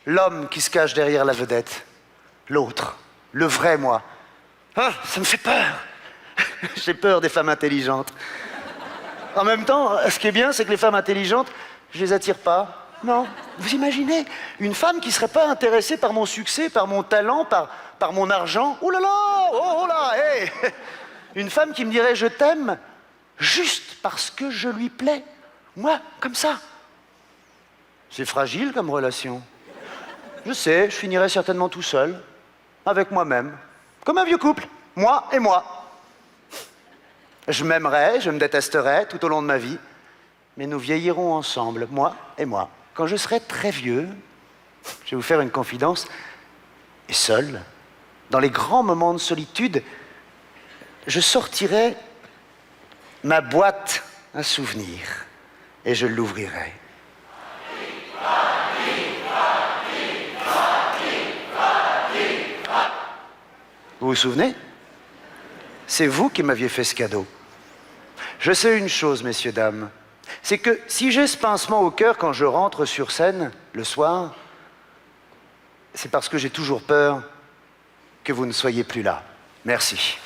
L'homme qui se cache derrière la vedette. L'autre. Le vrai moi. Ah, ça me fait peur. J'ai peur des femmes intelligentes. En même temps, ce qui est bien, c'est que les femmes intelligentes, je les attire pas. Non. Vous imaginez une femme qui serait pas intéressée par mon succès, par mon talent, par mon argent? Oh là là! Oh là! Hey. Une femme qui me dirait je t'aime juste parce que je lui plais. Moi, comme ça. C'est fragile comme relation. Je sais, je finirai certainement tout seul, avec moi-même. Comme un vieux couple, moi et moi. Je m'aimerai, je me détesterai tout au long de ma vie, mais nous vieillirons ensemble, moi et moi. Quand je serai très vieux, je vais vous faire une confidence, et seul, dans les grands moments de solitude, je sortirai ma boîte à souvenirs et je l'ouvrirai. Vous vous souvenez? C'est vous qui m'aviez fait ce cadeau. Je sais une chose, messieurs, dames, c'est que si j'ai ce pincement au cœur quand je rentre sur scène le soir, c'est parce que j'ai toujours peur que vous ne soyez plus là. Merci.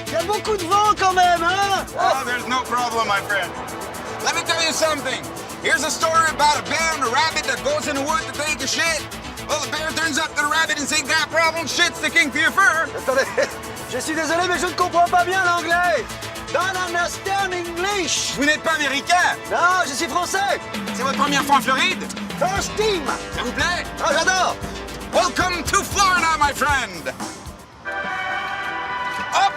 Il y a beaucoup de vent quand même, hein? Oh, there's no problem, my friend. Let me tell you something. Here's a story about a bear and a rabbit that goes in the woods to take a shit. Well, the bear turns up to the rabbit and says, "Got problem? Shit's sticking to your fur." Attendez, je suis désolé, mais je ne comprends pas bien l'anglais. Don't understand English. Vous n'êtes pas américain? Non, je suis français. C'est votre première fois en Floride? First team. Ça vous plaît? Ah, j'adore. Welcome to Florida, my friend. Hop!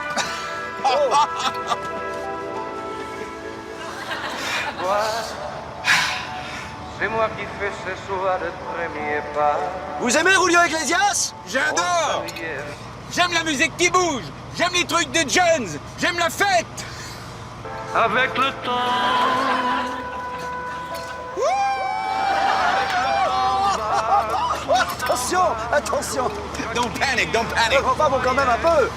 C'est moi qui fais ce soir le premier pas. Vous aimez Julio Iglesias? J'adore! J'aime la musique qui bouge. J'aime les trucs de Jones. J'aime la fête. Avec le temps. Oh, attention, attention. Don't panic, don't panic. Enfin, bon, quand même un peu.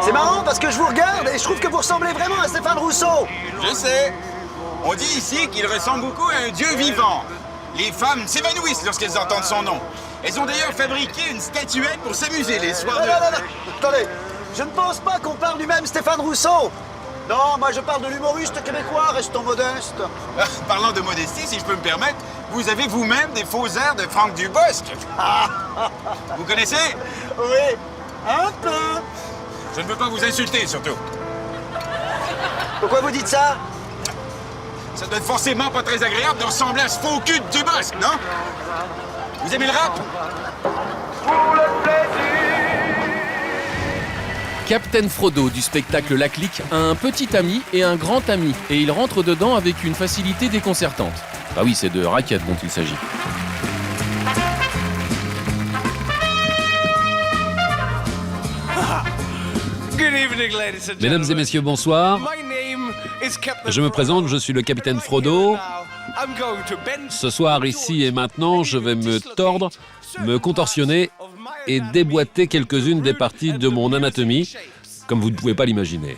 C'est marrant parce que je vous regarde et je trouve que vous ressemblez vraiment à Stéphane Rousseau. Je sais. On dit ici qu'il ressemble beaucoup à un dieu vivant. Les femmes s'évanouissent lorsqu'elles entendent son nom. Elles ont d'ailleurs fabriqué une statuette pour s'amuser les soirs de... Non. Attendez, je ne pense pas qu'on parle du même Stéphane Rousseau. Non, moi je parle de l'humoriste québécois, restons modestes. Parlant de modestie, si je peux me permettre, vous avez vous-même des faux airs de Franck Dubosc. Vous connaissez? Oui, un peu. Je ne veux pas vous insulter, surtout. Pourquoi vous dites ça? Ça doit être forcément pas très agréable de ressembler à ce faux cul de Dubosc, non? Vous aimez le rap? Captain Frodo du spectacle La Clique a un petit ami et un grand ami, et il rentre dedans avec une facilité déconcertante. Ah oui, c'est de raquettes dont il s'agit. Mesdames et messieurs, bonsoir. Je me présente, je suis le capitaine Frodo. Ce soir, ici et maintenant, je vais me tordre, me contorsionner et déboîter quelques-unes des parties de mon anatomie, comme vous ne pouvez pas l'imaginer.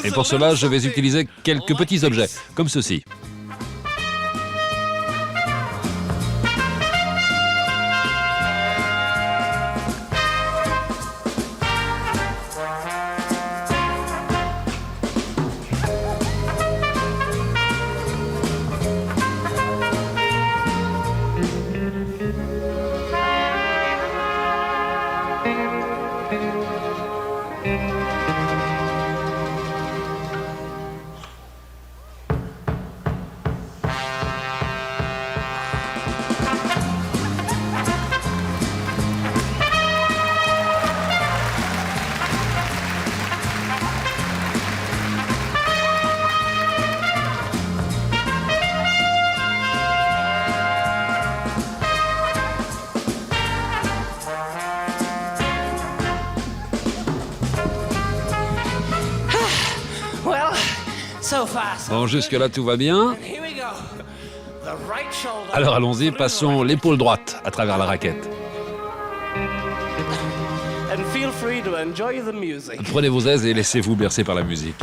Et pour cela, je vais utiliser quelques petits objets, comme ceci. Bon, jusque-là, tout va bien. Alors allons-y, passons l'épaule droite à travers la raquette. Prenez vos aises et laissez-vous bercer par la musique.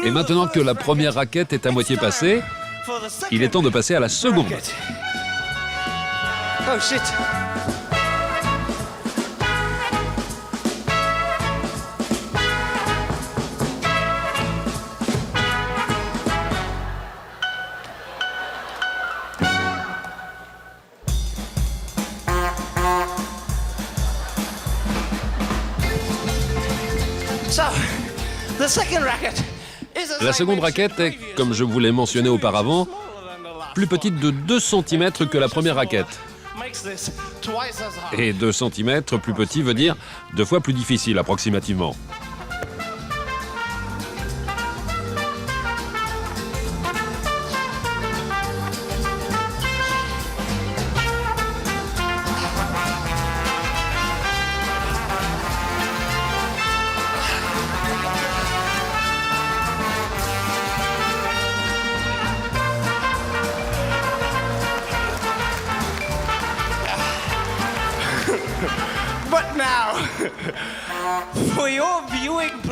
Et maintenant que la première raquette est à moitié passée, il est temps de passer à la seconde. Oh shit. La seconde raquette est, comme je vous l'ai mentionné auparavant, plus petite de 2 cm que la première raquette. Et 2 cm plus petit veut dire 2 fois plus difficile approximativement.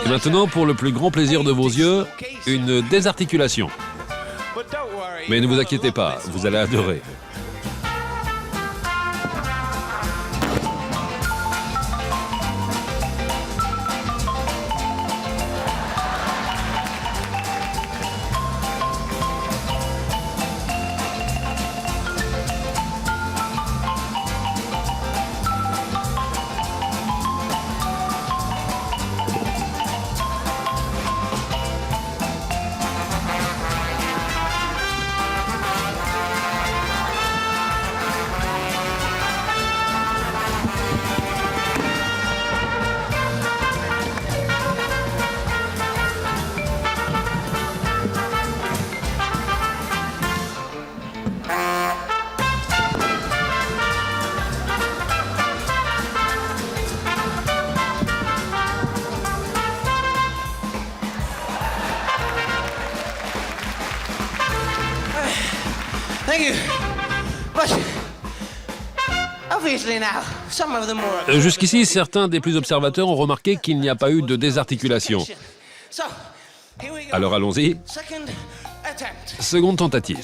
Et maintenant, pour le plus grand plaisir de vos yeux, une désarticulation. Mais ne vous inquiétez pas, vous allez adorer. Jusqu'ici, certains des plus observateurs ont remarqué qu'il n'y a pas eu de désarticulation. Alors allons-y. Seconde tentative.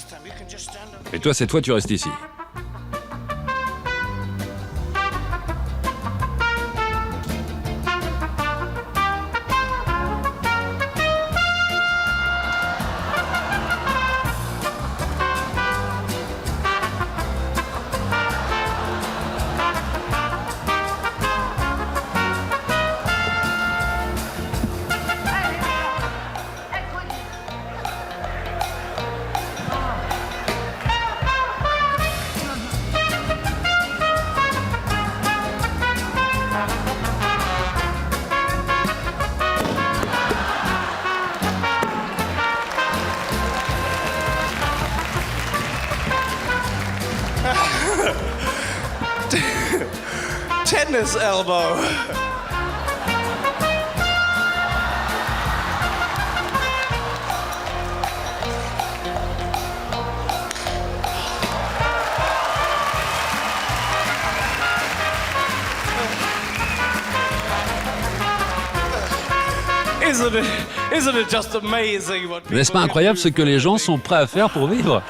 Et toi, cette fois, tu restes ici. Tennis elbow. N'est-ce pas incroyable ce que les gens sont prêts à faire pour vivre?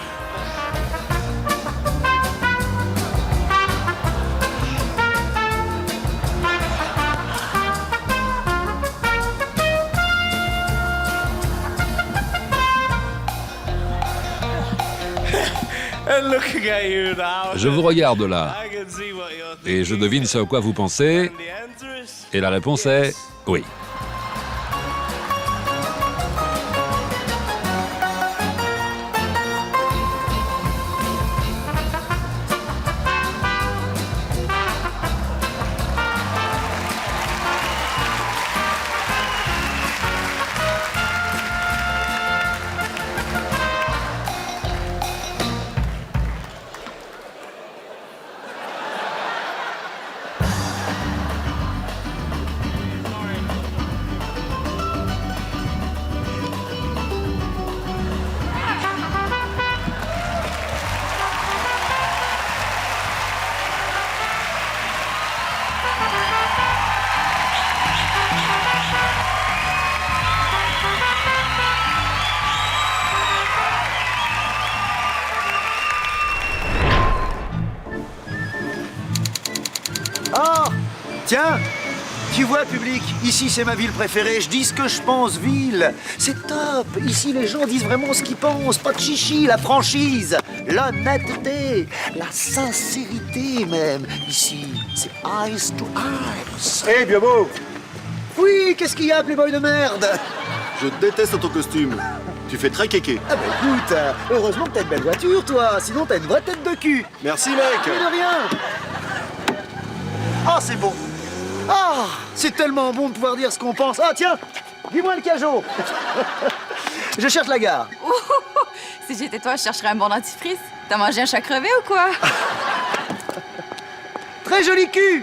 Je vous regarde là, et je devine ce à quoi vous pensez, et la réponse est oui. Tiens, tu vois, public, ici c'est ma ville préférée. Je dis ce que je pense, ville. C'est top. Ici, les gens disent vraiment ce qu'ils pensent. Pas de chichi, la franchise, l'honnêteté, la sincérité même. Ici, c'est eyes to eyes. Eh, bien beau. Oui, qu'est-ce qu'il y a, playboy de merde? Je déteste ton costume. Tu fais très kéké. Ah bah écoute, heureusement que t'as une belle voiture, toi. Sinon, t'as une vraie tête de cul. Merci, mec. Mais de rien. Ah, c'est beau. Ah, c'est tellement bon de pouvoir dire ce qu'on pense. Ah, tiens, dis-moi le cajot. Je cherche la gare. Si j'étais toi, je chercherais un bon dentifrice. T'as mangé un chat crevé ou quoi? Très joli cul.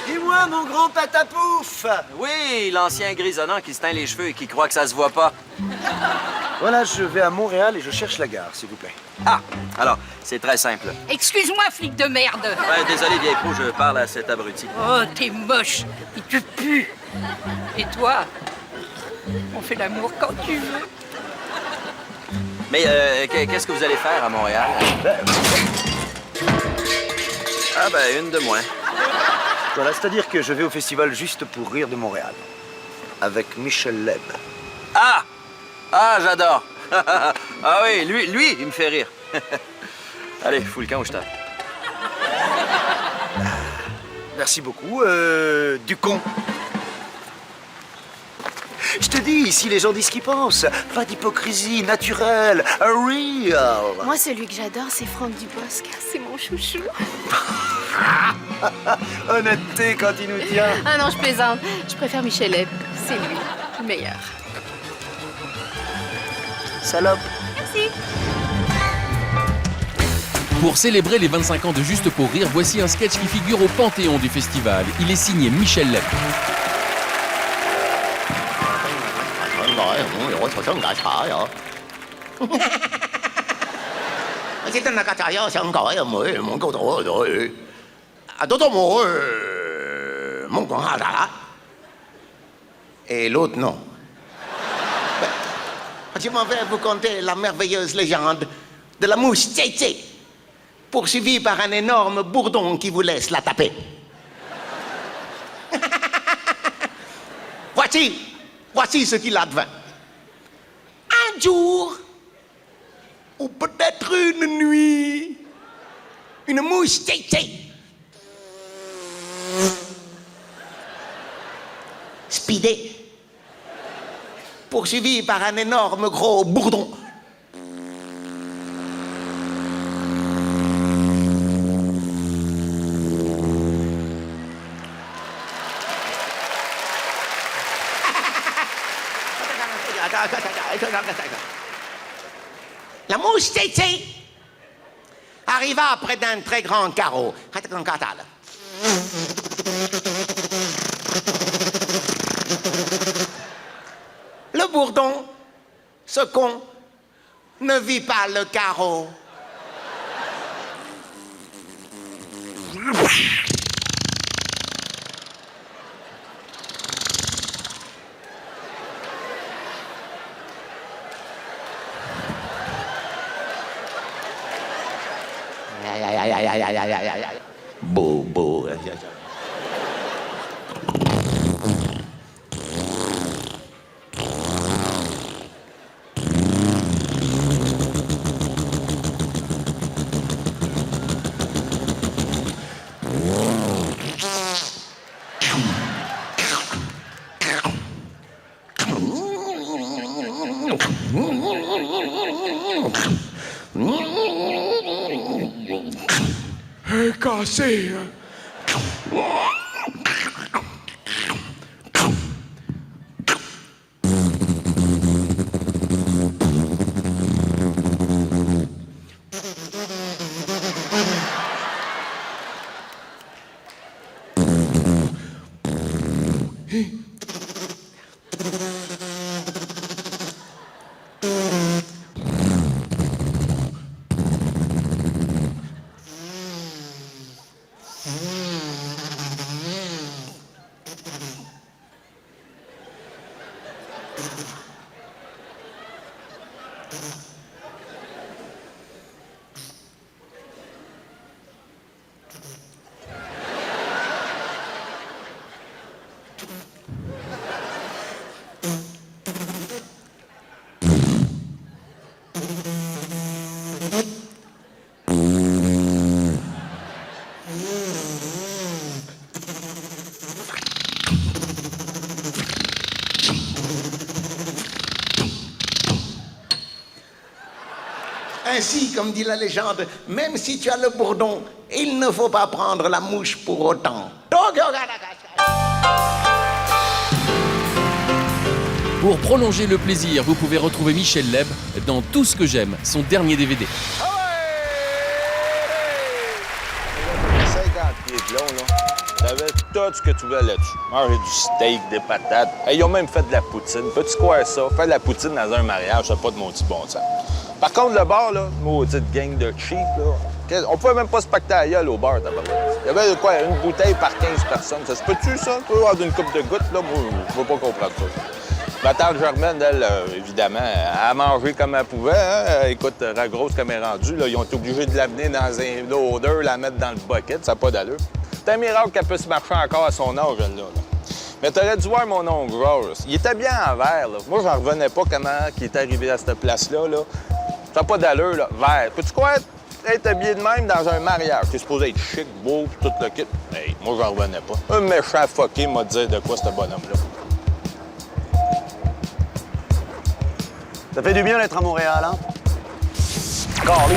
Dis-moi, mon gros patapouf. Oui, l'ancien grisonnant qui se teint les cheveux et qui croit que ça se voit pas. Voilà, je vais à Montréal et je cherche la gare, s'il vous plaît. Ah, alors, c'est très simple. Excuse-moi, flic de merde. Ouais, désolé, vieille peau, je parle à cet abruti. Oh, t'es moche. Et tu pues. Et toi, on fait l'amour quand tu veux. Mais qu'est-ce que vous allez faire à Montréal? Ah ben, une de moins. Voilà, c'est-à-dire que je vais au festival Juste pour rire de Montréal. Avec Michel Leb. Ah! Ah, j'adore! Ah oui, lui, il me fait rire. Allez, fous le camp où je tape. Merci beaucoup, du con. Je te dis, ici, les gens disent ce qu'ils pensent. Pas d'hypocrisie, naturelle, real. Moi, celui que j'adore, c'est Franck Dubosc. C'est mon chouchou. Honnêteté quand il nous tient. Ah non, je plaisante. Je préfère Michel Leb. C'est lui, le meilleur. Salope. Merci. Pour célébrer les 25 ans de Juste pour rire, voici un sketch qui figure au panthéon du festival. Il est signé Michel Leb. Et l'autre, non. Je m'en vais vous conter la merveilleuse légende de la mouche Tsé-Tsé, poursuivie par un énorme bourdon qui vous laisse la taper. Voici ce qu'il advint. Un jour, ou peut-être une nuit, une mouche Tsé-Tsé, speedée, poursuivi par un énorme gros bourdon. La mouche Tsé-Tsé arriva près d'un très grand carreau. Le bourdon, ce con, ne vit pas le carreau. Beau. Cassé. Ainsi, comme dit la légende, même si tu as le bourdon, il ne faut pas prendre la mouche pour autant. Pour prolonger le plaisir, vous pouvez retrouver Michel Leb dans Tout ce que j'aime, son dernier DVD. 50 pieds de long, là. T'avais tout ce que tu voulais là-dessus. Manger du steak, des patates. Hey, ils ont même fait de la poutine. Peux-tu croire ça? Faire de la poutine dans un mariage, ça n'a pas de maudit bon sens. Par contre, le bar, là, maudite gang de cheap, là, on pouvait même pas se pacter à gueule au bar, t'as pas. Il y avait quoi, une bouteille par 15 personnes. Ça se peut-tu, ça? Tu peux avoir une coupe de gouttes, là? Moi, je veux pas comprendre ça. Ma tante Germaine, elle, évidemment, elle a mangé comme elle pouvait. Hein? Écoute, grosse comme elle est rendue, là, ils ont été obligés de l'amener dans un odeur, la mettre dans le bucket, ça n'a pas d'allure. C'est un miracle qu'elle puisse marcher encore à son âge, elle, là. Mais t'aurais dû voir mon oncle Georges. Il était bien en vert, là. Moi, j'en revenais pas comment il est arrivé à cette place-là, là. Ça n'a pas d'allure, là. Vert. Peux-tu croire être habillé de même dans un mariage? T'es supposé être chic, beau, pis tout le kit. Hey, moi, j'en revenais pas. Un méchant fucké m'a dit de quoi, ce bonhomme-là. Ça fait du bien d'être à Montréal, hein? Carlis.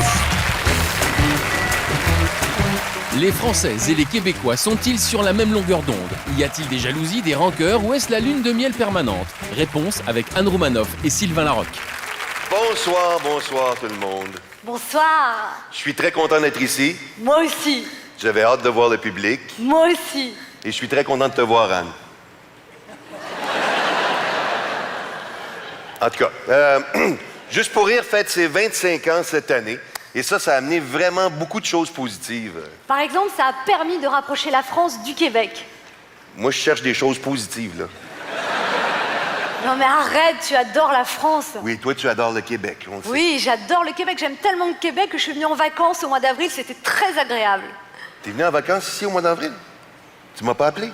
Les Français et les Québécois sont-ils sur la même longueur d'onde? Y a-t-il des jalousies, des rancœurs ou est-ce la lune de miel permanente? Réponse avec Anne Romanoff et Sylvain Larocque. Bonsoir, bonsoir tout le monde. Bonsoir. Je suis très content d'être ici. Moi aussi. J'avais hâte de voir le public. Moi aussi. Et je suis très content de te voir, Anne. En tout cas, Juste pour rire fête ses 25 ans cette année. Et ça a amené vraiment beaucoup de choses positives. Par exemple, ça a permis de rapprocher la France du Québec. Moi, je cherche des choses positives, là. Non mais arrête, tu adores la France. Oui, toi, tu adores le Québec, on le sait. Oui, j'adore le Québec. J'aime tellement le Québec que je suis venue en vacances au mois d'avril. C'était très agréable. T'es venu en vacances ici au mois d'avril? Tu m'as pas appelé?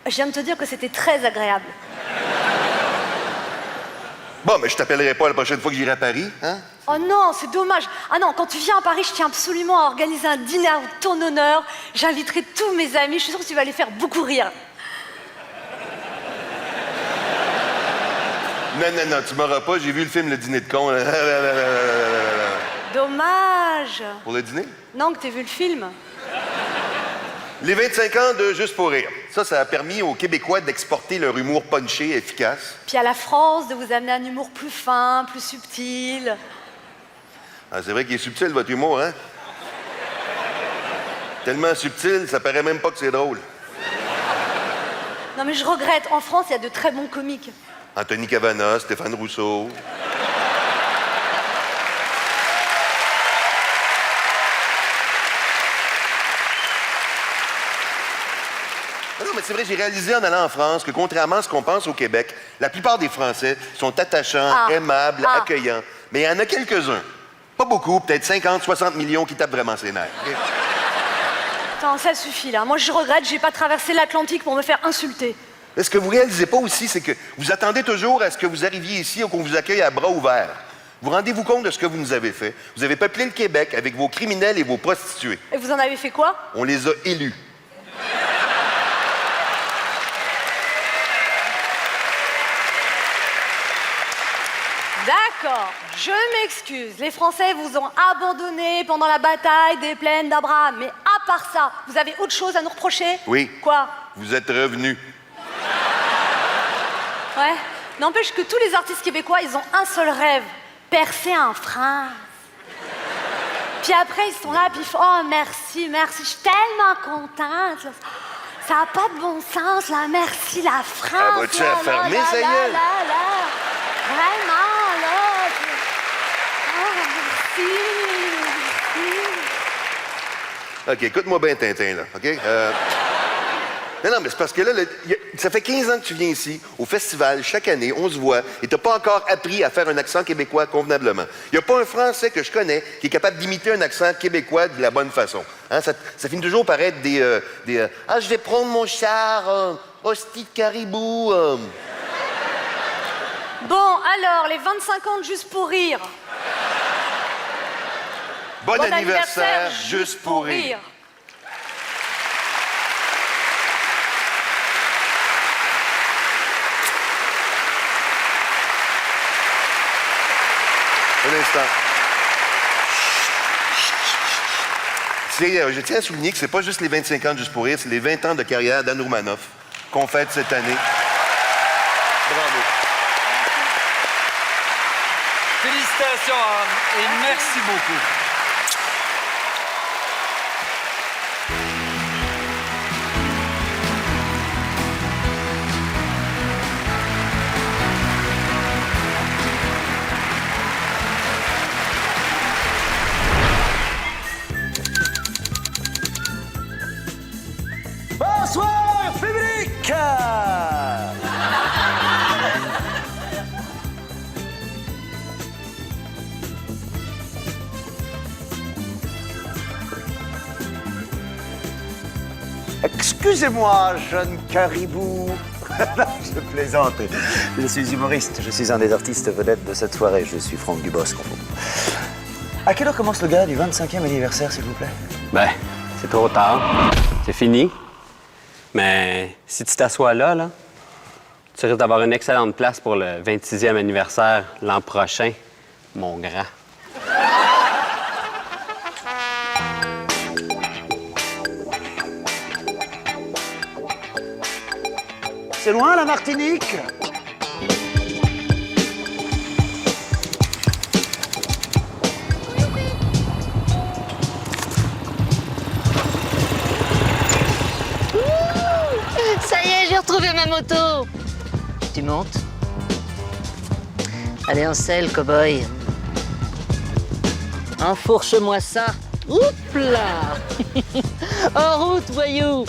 Je viens de te dire que c'était très agréable. Bon, mais je t'appellerai pas la prochaine fois que j'irai à Paris, hein? Oh non, c'est dommage. Ah non, quand tu viens à Paris, je tiens absolument à organiser un dîner en ton honneur. J'inviterai tous mes amis. Je suis sûre que tu vas les faire beaucoup rire. Non, tu m'auras pas. J'ai vu le film Le Dîner de con. Dommage. Pour le dîner? Non, que t'aies vu le film. Les 25 ans de Juste pour rire. Ça a permis aux Québécois d'exporter leur humour punché efficace. Puis à la France, de vous amener un humour plus fin, plus subtil. Ah, c'est vrai qu'il est subtil, votre humour, hein? Tellement subtil, ça paraît même pas que c'est drôle. Non mais je regrette, en France, il y a de très bons comiques. Anthony Cavana, Stéphane Rousseau. Non, mais c'est vrai, j'ai réalisé en allant en France que contrairement à ce qu'on pense au Québec, la plupart des Français sont attachants, aimables, accueillants. Mais il y en a quelques-uns. Pas beaucoup, peut-être 50, 60 millions qui tapent vraiment ses nerfs. Okay? Attends, ça suffit là. Moi je regrette, j'ai pas traversé l'Atlantique pour me faire insulter. Mais ce que vous réalisez pas aussi, c'est que vous attendez toujours à ce que vous arriviez ici ou qu'on vous accueille à bras ouverts. Vous rendez-vous compte de ce que vous nous avez fait? Vous avez peuplé le Québec avec vos criminels et vos prostituées. Et vous en avez fait quoi? On les a élus. D'accord, je m'excuse. Les Français vous ont abandonné pendant la bataille des plaines d'Abraham. Mais à part ça, vous avez autre chose à nous reprocher? Oui. Quoi? Vous êtes revenus. Ouais. N'empêche que tous les artistes québécois, ils ont un seul rêve. Percer en France. Puis après, ils sont là, puis ils font « Oh, merci, merci, je suis tellement contente. Ça n'a pas de bon sens, là. Merci, la France. Ah, vas-tu la fermer, ça y est? Vraiment, là. Oh, merci. OK, écoute-moi bien, Tintin, là, OK? Non, mais c'est parce que là, ça fait 15 ans que tu viens ici, au festival, chaque année, on se voit, et t'as pas encore appris à faire un accent québécois convenablement. Il n'y a pas un Français que je connais qui est capable d'imiter un accent québécois de la bonne façon. Hein? Ça finit toujours par être des ah, je vais prendre mon char, hostie de caribou. Bon, alors, les 25 ans de Juste pour rire. Bon anniversaire, Juste pour rire. Un instant. Je tiens à souligner que c'est pas juste les 25 ans de Juste pour rire, c'est les 20 ans de carrière d'Anne Roumanoff qu'on fête cette année. Bravo. Félicitations, Anne, et merci beaucoup. Bonsoir, public! Excusez-moi, jeune caribou. Je plaisante. Je suis humoriste. Je suis un des artistes vedettes de cette soirée. Je suis Franck Dubosc. À quelle heure commence le gala du 25e anniversaire, s'il vous plaît? Ben, c'est trop tard. C'est fini. Mais si tu t'assois là, tu risques d'avoir une excellente place pour le 26e anniversaire l'an prochain, mon grand. C'est loin, la Martinique? Ça y est, j'ai retrouvé ma moto. Tu montes? Allez en selle, cow-boy. Enfourche-moi ça. Oups là. En route, voyou.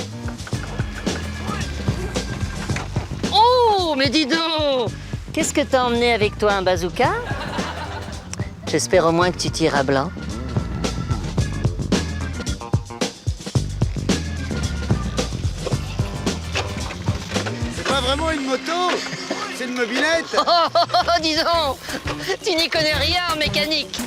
Oh, mais dis donc! Qu'est-ce que t'as emmené avec toi, un bazooka? J'espère au moins que tu tires à blanc. C'est pas vraiment une moto, c'est une mobilette. Dis donc! Tu n'y connais rien en mécanique.